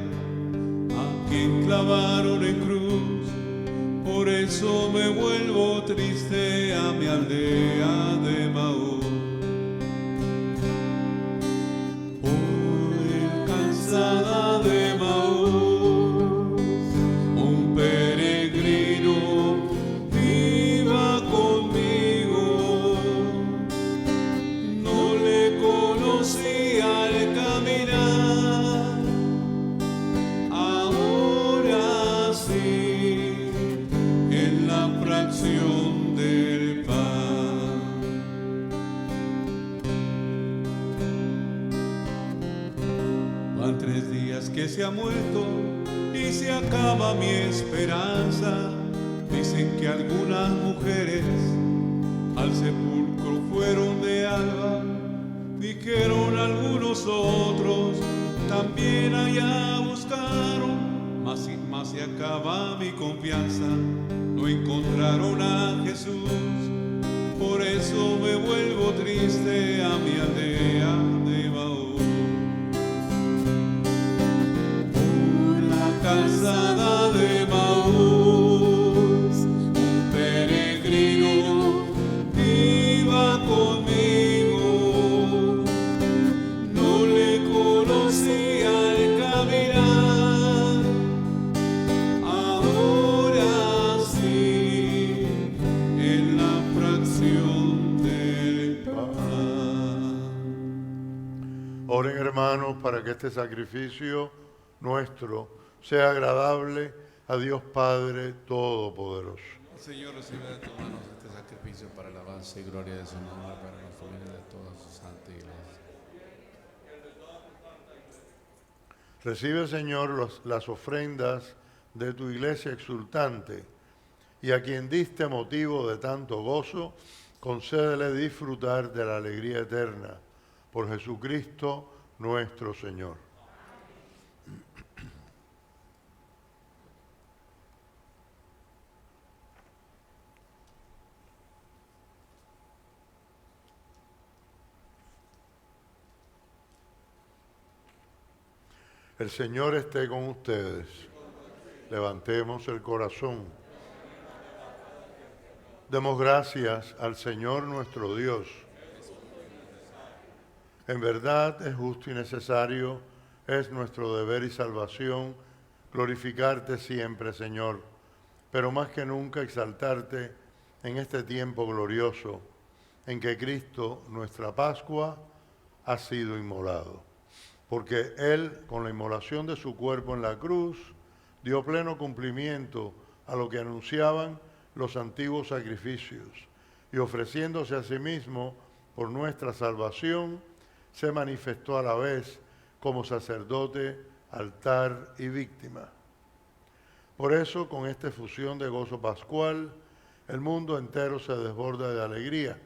a quien clavaron en cruz, Por eso me vuelvo triste a mi aldea de Maús. Por cansada de Maús, un peregrino iba conmigo. No le conocí al caminar, ahora sí, en la fracción del pan. Van 3 días que se ha muerto y se acaba mi esperanza. Dicen que algunas mujeres al sepulcro fueron de alba. Dijeron algunos otros, también allá buscaron, mas se acaba mi confianza, no encontraron a Jesús. Por eso me vuelvo triste a mi aldea de Maús. Por la calzada de Maús, un peregrino iba conmigo. No le conocí al caminar, ahora sí, en la fracción del pan. Oren, hermanos, para que este sacrificio nuestro sea agradable a Dios Padre Todopoderoso. Señor, recibe de tus manos este sacrificio para la alabanza y gloria de su nombre, para nuestro bien y de toda su santa iglesia. Recibe, Señor, las ofrendas de tu iglesia exultante, y a quien diste motivo de tanto gozo, concédele disfrutar de la alegría eterna. Por Jesucristo nuestro Señor. El Señor esté con ustedes. Levantemos el corazón. Demos gracias al Señor nuestro Dios. En verdad es justo y necesario, es nuestro deber y salvación glorificarte siempre, Señor, pero más que nunca exaltarte en este tiempo glorioso en que Cristo, nuestra Pascua, ha sido inmolado. Porque Él, con la inmolación de su cuerpo en la cruz, dio pleno cumplimiento a lo que anunciaban los antiguos sacrificios, y ofreciéndose a sí mismo por nuestra salvación, se manifestó a la vez como sacerdote, altar y víctima. Por eso, con esta efusión de gozo pascual, el mundo entero se desborda de alegría,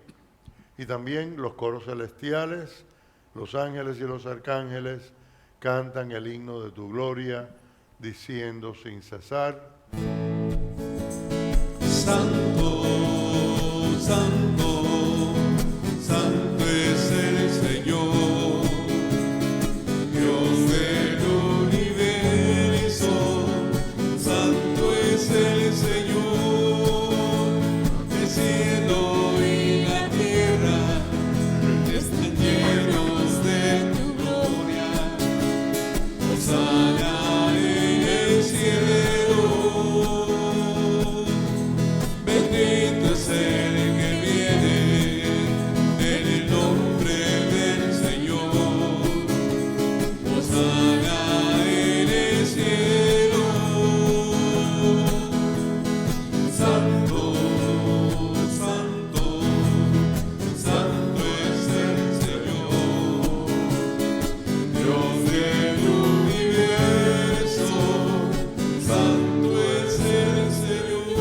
y también los coros celestiales, los ángeles y los arcángeles cantan el himno de tu gloria, diciendo sin cesar: Santo, Santo, Santo es el Señor, Dios del universo. Santo es el Señor, el cielo y la tierra están llenos de tu gloria. Hosana en el cielo, bendito es el que viene en el nombre del Señor. Hosana en el cielo. Santo, Santo, Santo es el Señor, Dios del universo. Santo es el Señor.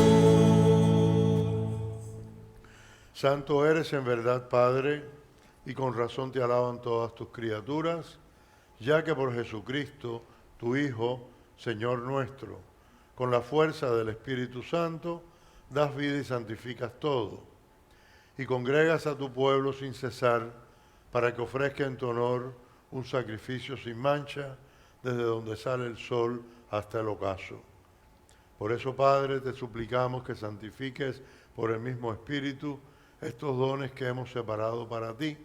Santo eres en verdad, Padre, y con razón te alaban todas tus criaturas, ya que por Jesucristo, tu Hijo, Señor nuestro, con la fuerza del Espíritu Santo, das vida y santificas todo, y congregas a tu pueblo sin cesar, para que ofrezca en tu honor un sacrificio sin mancha, desde donde sale el sol hasta el ocaso. Por eso, Padre, te suplicamos que santifiques por el mismo Espíritu estos dones que hemos separado para ti,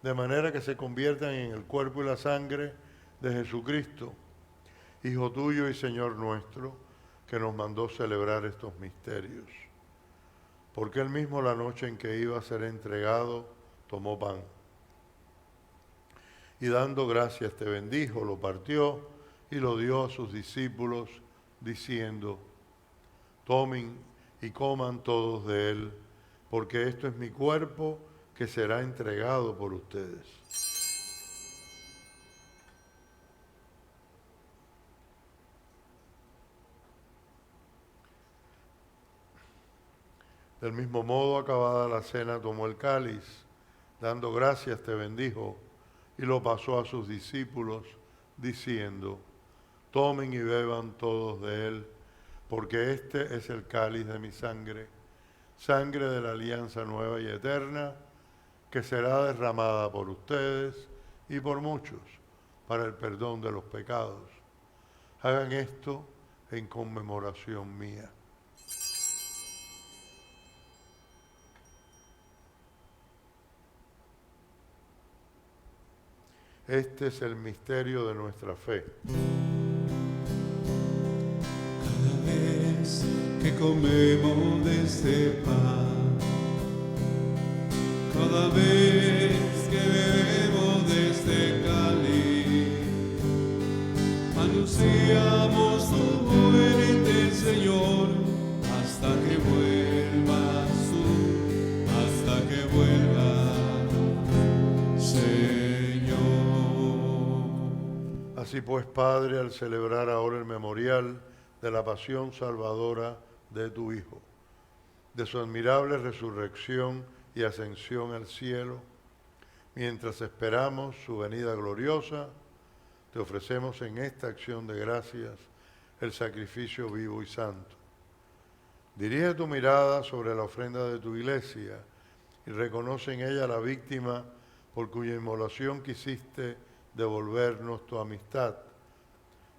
de manera que se conviertan en el cuerpo y la sangre de Jesucristo, Hijo tuyo y Señor nuestro, que nos mandó celebrar estos misterios. Porque él mismo, la noche en que iba a ser entregado, tomó pan. Y dando gracias te bendijo, lo partió y lo dio a sus discípulos, diciendo: tomen y coman todos de él, porque esto es mi cuerpo que será entregado por ustedes. Del mismo modo, acabada la cena, tomó el cáliz, dando gracias te bendijo, y lo pasó a sus discípulos, diciendo: tomen y beban todos de él, porque este es el cáliz de mi sangre, sangre de la alianza nueva y eterna, que será derramada por ustedes y por muchos, para el perdón de los pecados. Hagan esto en conmemoración mía. Este es el misterio de nuestra fe. Cada vez que comemos de este pan, cada vez que bebemos de este cáliz, anunciamos tu muerte, Señor, hasta que vuelvas tú, hasta que vuelvas, Señor. Así pues, Padre, al celebrar ahora el memorial de la pasión salvadora de tu Hijo, de su admirable resurrección y ascensión al cielo, mientras esperamos su venida gloriosa, te ofrecemos en esta acción de gracias el sacrificio vivo y santo. Dirige tu mirada sobre la ofrenda de tu iglesia y reconoce en ella la víctima por cuya inmolación quisiste devolvernos tu amistad,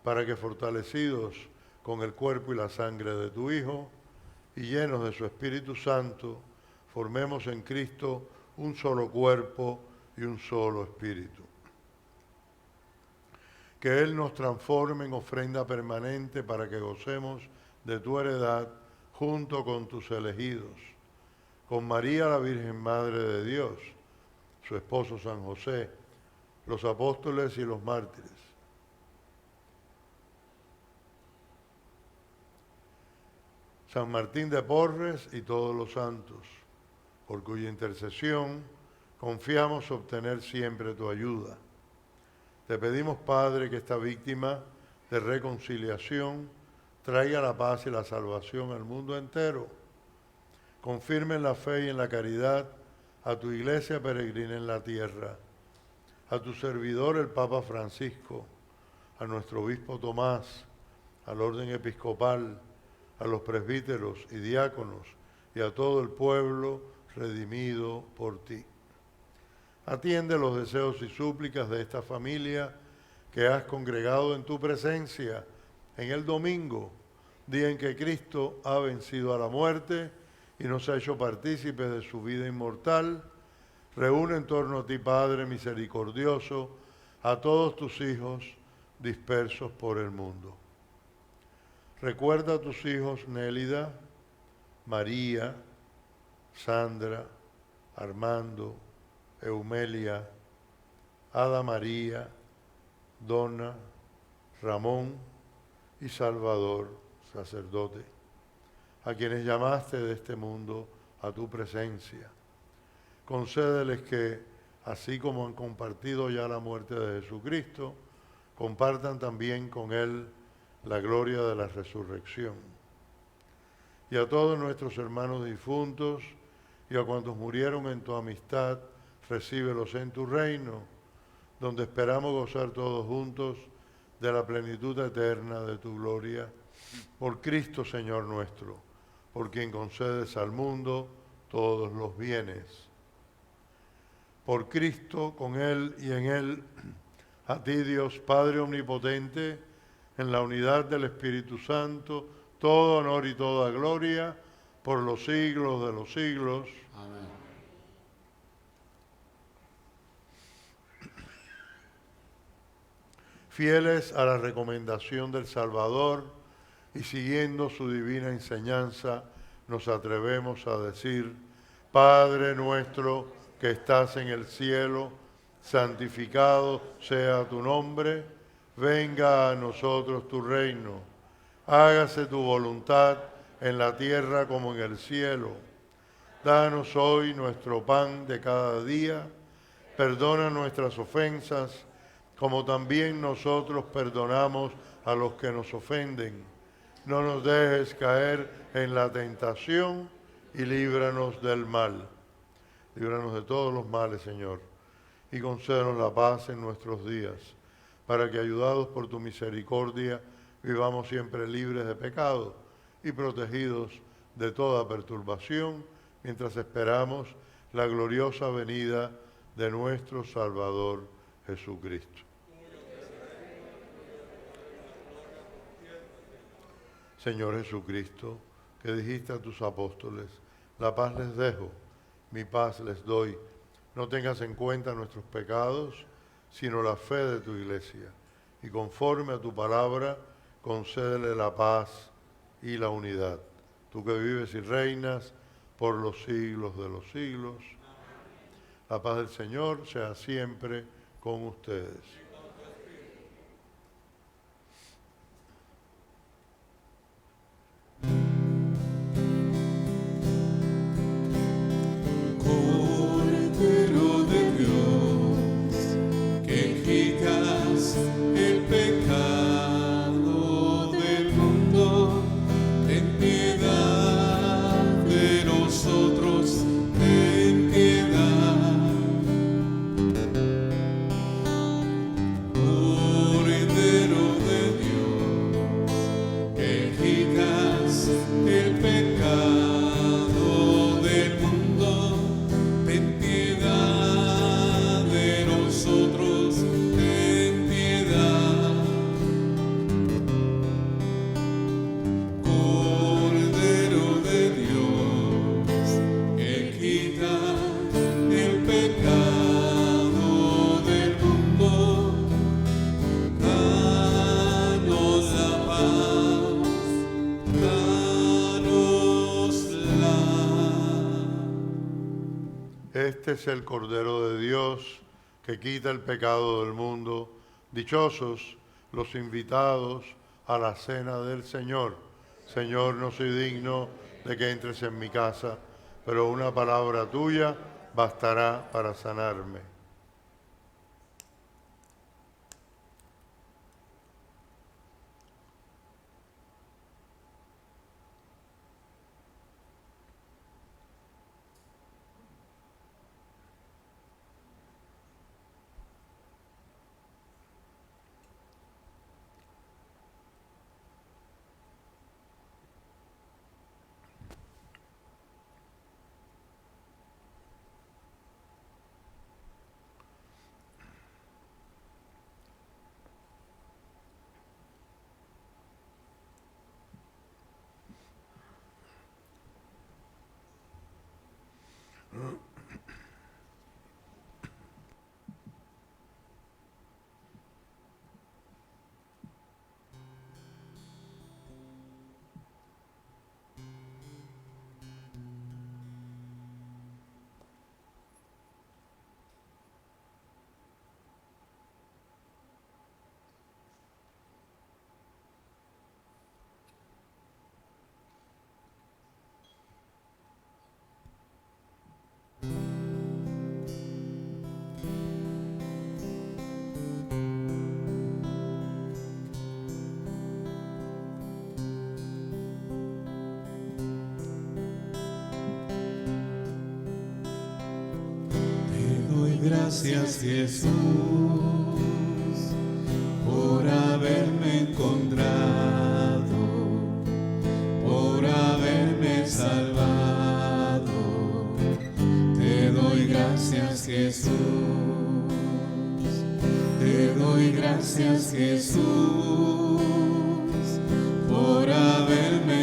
para que fortalecidos con el cuerpo y la sangre de tu Hijo y llenos de su Espíritu Santo, formemos en Cristo un solo cuerpo y un solo espíritu. Que Él nos transforme en ofrenda permanente para que gocemos de tu heredad junto con tus elegidos, con María la Virgen Madre de Dios, su esposo San José, los apóstoles y los mártires, San Martín de Porres y todos los santos, por cuya intercesión confiamos obtener siempre tu ayuda. Te pedimos, Padre, que esta víctima de reconciliación traiga la paz y la salvación al mundo entero. Confirme en la fe y en la caridad a tu iglesia peregrina en la tierra, a tu servidor el Papa Francisco, a nuestro obispo Tomás, al orden episcopal, a los presbíteros y diáconos y a todo el pueblo redimido por ti. Atiende los deseos y súplicas de esta familia que has congregado en tu presencia en el domingo, día en que Cristo ha vencido a la muerte y nos ha hecho partícipes de su vida inmortal. Reúne en torno a ti, Padre misericordioso, a todos tus hijos dispersos por el mundo. Recuerda a tus hijos Nélida, María, Sandra, Armando, Eumelia, Ada María, Donna, Ramón y Salvador, sacerdote, a quienes llamaste de este mundo a tu presencia. Concédeles que, así como han compartido ya la muerte de Jesucristo, compartan también con Él la gloria de la resurrección. Y a todos nuestros hermanos difuntos y a cuantos murieron en tu amistad, recíbelos en tu reino, donde esperamos gozar todos juntos de la plenitud eterna de tu gloria. Por Cristo, Señor nuestro, por quien concedes al mundo todos los bienes. Por Cristo, con Él y en Él, a ti, Dios Padre Omnipotente, en la unidad del Espíritu Santo, todo honor y toda gloria, por los siglos de los siglos. Amén. Fieles a la recomendación del Salvador y siguiendo su divina enseñanza, nos atrevemos a decir: Padre nuestro que estás en el cielo, santificado sea tu nombre, venga a nosotros tu reino, hágase tu voluntad en la tierra como en el cielo. Danos hoy nuestro pan de cada día, perdona nuestras ofensas, como también nosotros perdonamos a los que nos ofenden. No nos dejes caer en la tentación y líbranos del mal. Líbranos de todos los males, Señor, y concédenos la paz en nuestros días, para que, ayudados por tu misericordia, vivamos siempre libres de pecado y protegidos de toda perturbación, mientras esperamos la gloriosa venida de nuestro Salvador Jesucristo. Señor Jesucristo, que dijiste a tus apóstoles: la paz les dejo, mi paz les doy. No tengas en cuenta nuestros pecados, sino la fe de tu iglesia. Y conforme a tu palabra, concédele la paz y la unidad. Tú que vives y reinas por los siglos de los siglos. La paz del Señor sea siempre con ustedes. Cordero de Dios, que quitas el pecado del mundo, ten piedad de nosotros, ten piedad. Cordero de Dios, que quitas el pecado del mundo, ten piedad de nosotros, ten piedad. Cordero de Dios, que quitas el pecado del mundo, danos la paz, danosla. Este es el Cordero de Dios que quita el pecado del mundo. Dichosos los invitados a la cena del Señor. Señor, no soy digno de que entres en mi casa, pero una palabra tuya bastará para sanarme. Gracias, Jesús, por haberme encontrado, por haberme salvado. Te doy gracias, Jesús. Te doy gracias, Jesús, por haberme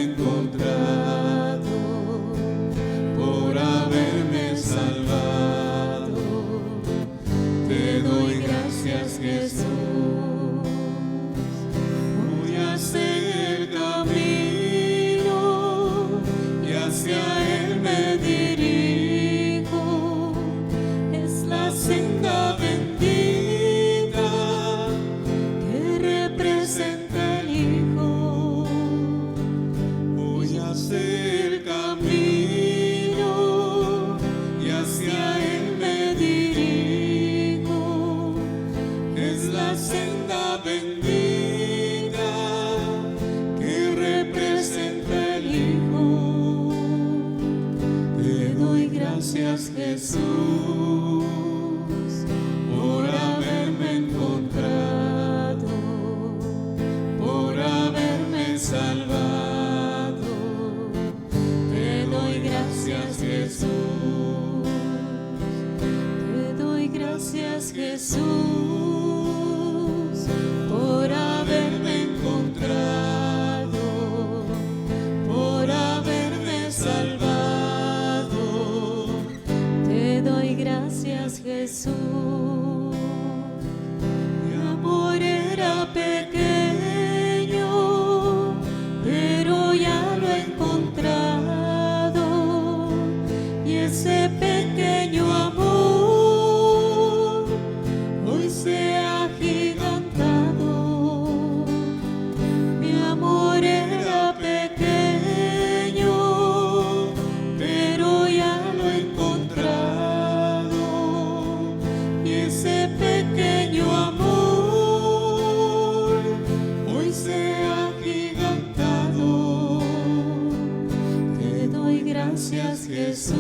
Jesús,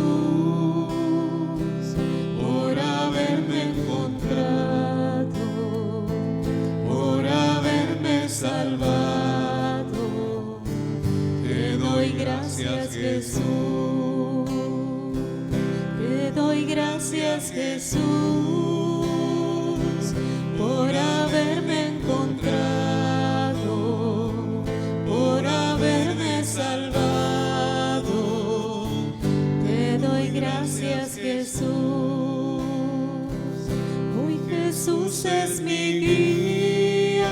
por haberme encontrado, por haberme salvado. Te doy gracias, Jesús. Te doy gracias, Jesús, por haberme encontrado, por haberme salvado. Te doy gracias, Jesús. Hoy Jesús es mi guía,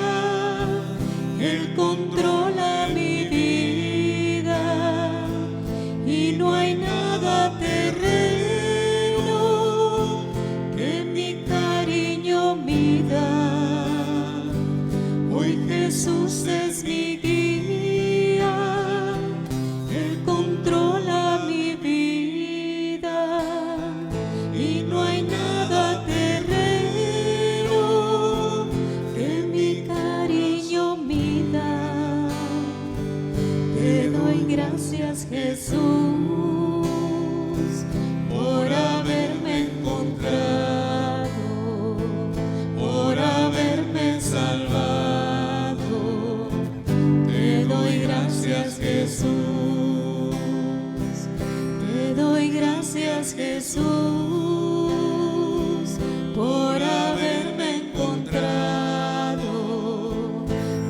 Él controla mi vida y no hay nada terreno que mi cariño mida. Hoy Jesús es mi guía, Él controla mi vida y no hay nada terreno que mi cariño mida. Te doy gracias, Jesús, por haberme encontrado, por haberme salvado. Te doy gracias, Jesús. Te doy gracias, Jesús, por haberme encontrado,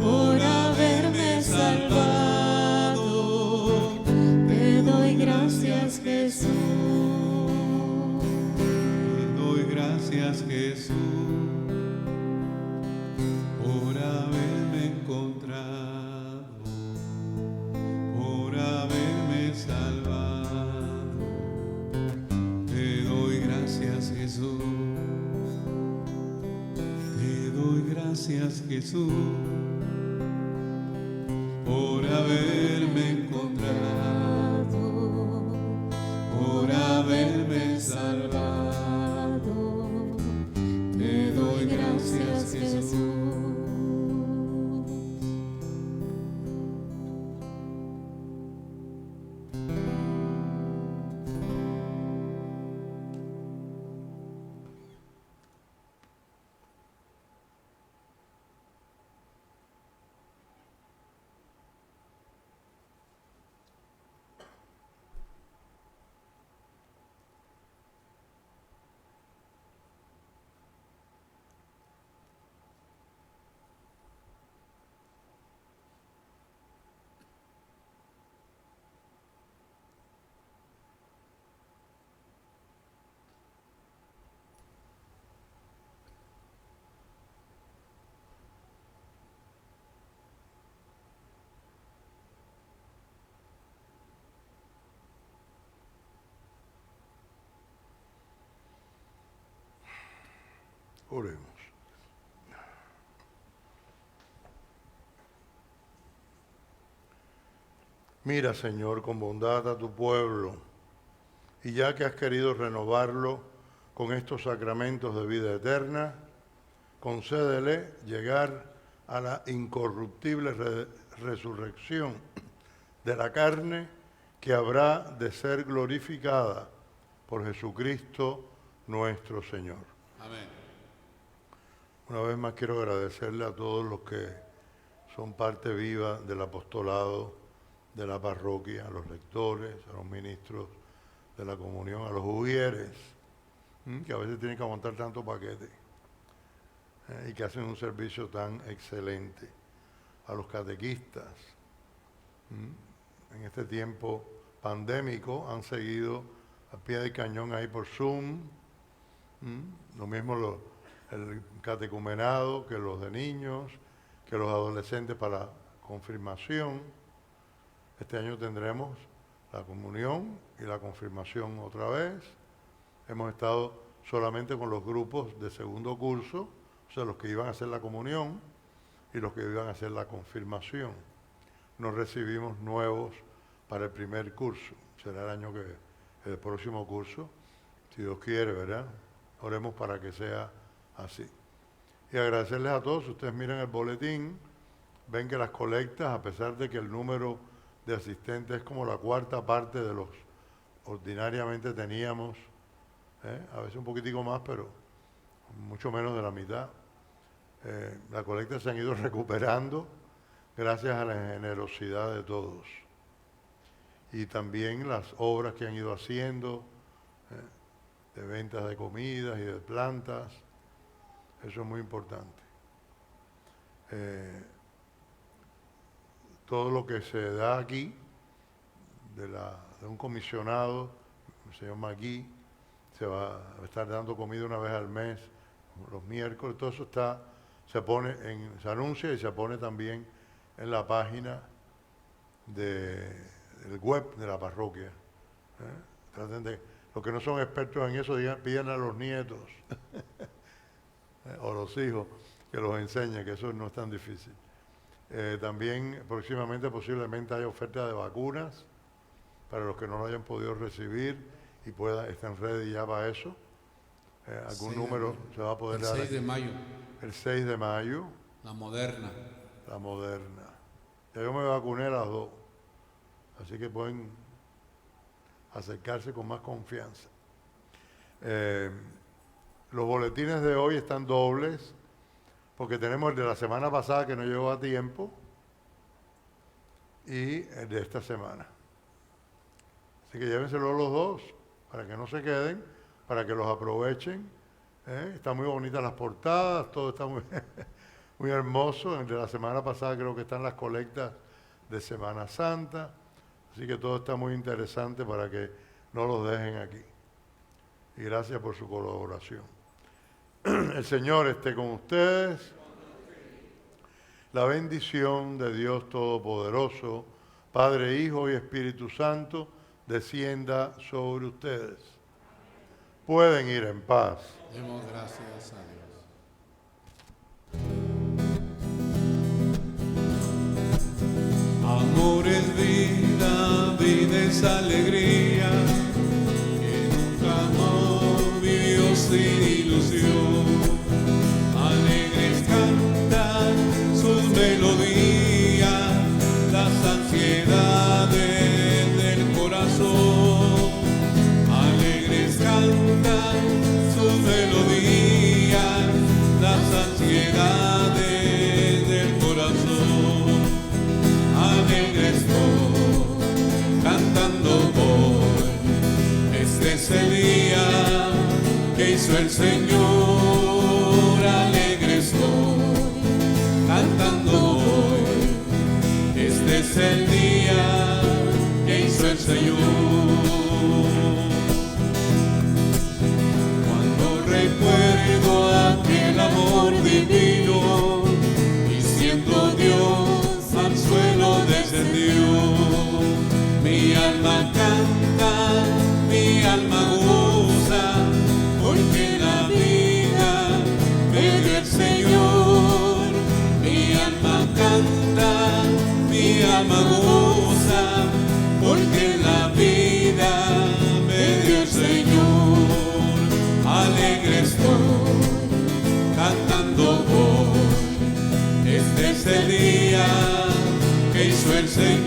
por haberme salvado. Te doy gracias, Jesús. Te doy gracias, Jesús, por haberme encontrado, por haberme salvado. Te doy gracias, Jesús. Te doy gracias, Jesús, por haberme encontrado, por haberme salvado. Te doy gracias, Jesús. Oremos. Mira, Señor, con bondad a tu pueblo, y ya que has querido renovarlo con estos sacramentos de vida eterna, concédele llegar a la incorruptible resurrección de la carne que habrá de ser glorificada por Jesucristo nuestro Señor. Amén. Una vez más quiero agradecerle a todos los que son parte viva del apostolado de la parroquia, a los lectores, a los ministros de la comunión, a los ujieres, que a veces tienen que aguantar tanto paquete y que hacen un servicio tan excelente, a los catequistas. En este tiempo pandémico han seguido a pie de cañón ahí por Zoom, lo mismo el catecumenado, que los de niños, que los adolescentes para confirmación. Este año tendremos la comunión y la confirmación otra vez. Hemos estado solamente con los grupos de segundo curso, o sea, los que iban a hacer la comunión y los que iban a hacer la confirmación. No recibimos nuevos para el primer curso. Será el próximo curso, si Dios quiere, ¿verdad? Oremos para que sea así. Y agradecerles a todos. Ustedes miren el boletín, ven que las colectas, a pesar de que el número de asistentes es como la cuarta parte de los ordinariamente teníamos, a veces un poquitico más, pero mucho menos de la mitad. Las colectas se han ido recuperando gracias a la generosidad de todos. Y también las obras que han ido haciendo, de ventas de comidas y de plantas, eso es muy importante. Todo lo que se da aquí, de un comisionado, el señor Magui, se va a estar dando comida una vez al mes, los miércoles, todo eso se anuncia y se pone también en la página del web de la parroquia. Traten de, los que no son expertos en eso, pidan a los nietos o los hijos que los enseñen, que eso no es tan difícil. También próximamente posiblemente haya oferta de vacunas para los que no lo hayan podido recibir y estén ready ya para eso. Algún número se va a poder dar. El 6 de mayo. El 6 de mayo. La Moderna. La Moderna. Ya yo me vacuné a las 2. Así que pueden acercarse con más confianza. Los boletines de hoy están dobles, porque tenemos el de la semana pasada que no llegó a tiempo y el de esta semana. Así que llévenselo los dos, para que no se queden, para que los aprovechen. Están muy bonitas las portadas, todo está muy, muy hermoso. El de la semana pasada creo que están las colectas de Semana Santa. Así que todo está muy interesante para que no los dejen aquí. Y gracias por su colaboración. El Señor esté con ustedes. La bendición de Dios Todopoderoso, Padre, Hijo y Espíritu Santo, descienda sobre ustedes. Pueden ir en paz. Demos gracias a Dios. Amor es vida, vida es alegría, que nunca amor vivió sin ilusión. Alegres cantan sus melodías, las ansiedades del corazón. Alegres cantan sus melodías, las ansiedades del corazón. Alegre estoy, cantando voy, este es el día que hizo el Señor. Alegre estoy, cantando voy, este es el día que hizo el Señor. Cuando recuerdo aquel amor divino, y siendo Dios al suelo descendió, mi alma canta, mi alma goza, porque la vida me dio el Señor. Mi alma canta, mi alma goza, porque la vida me dio el Señor. Alegre estoy, cantando voy, este es el día que hizo el Señor.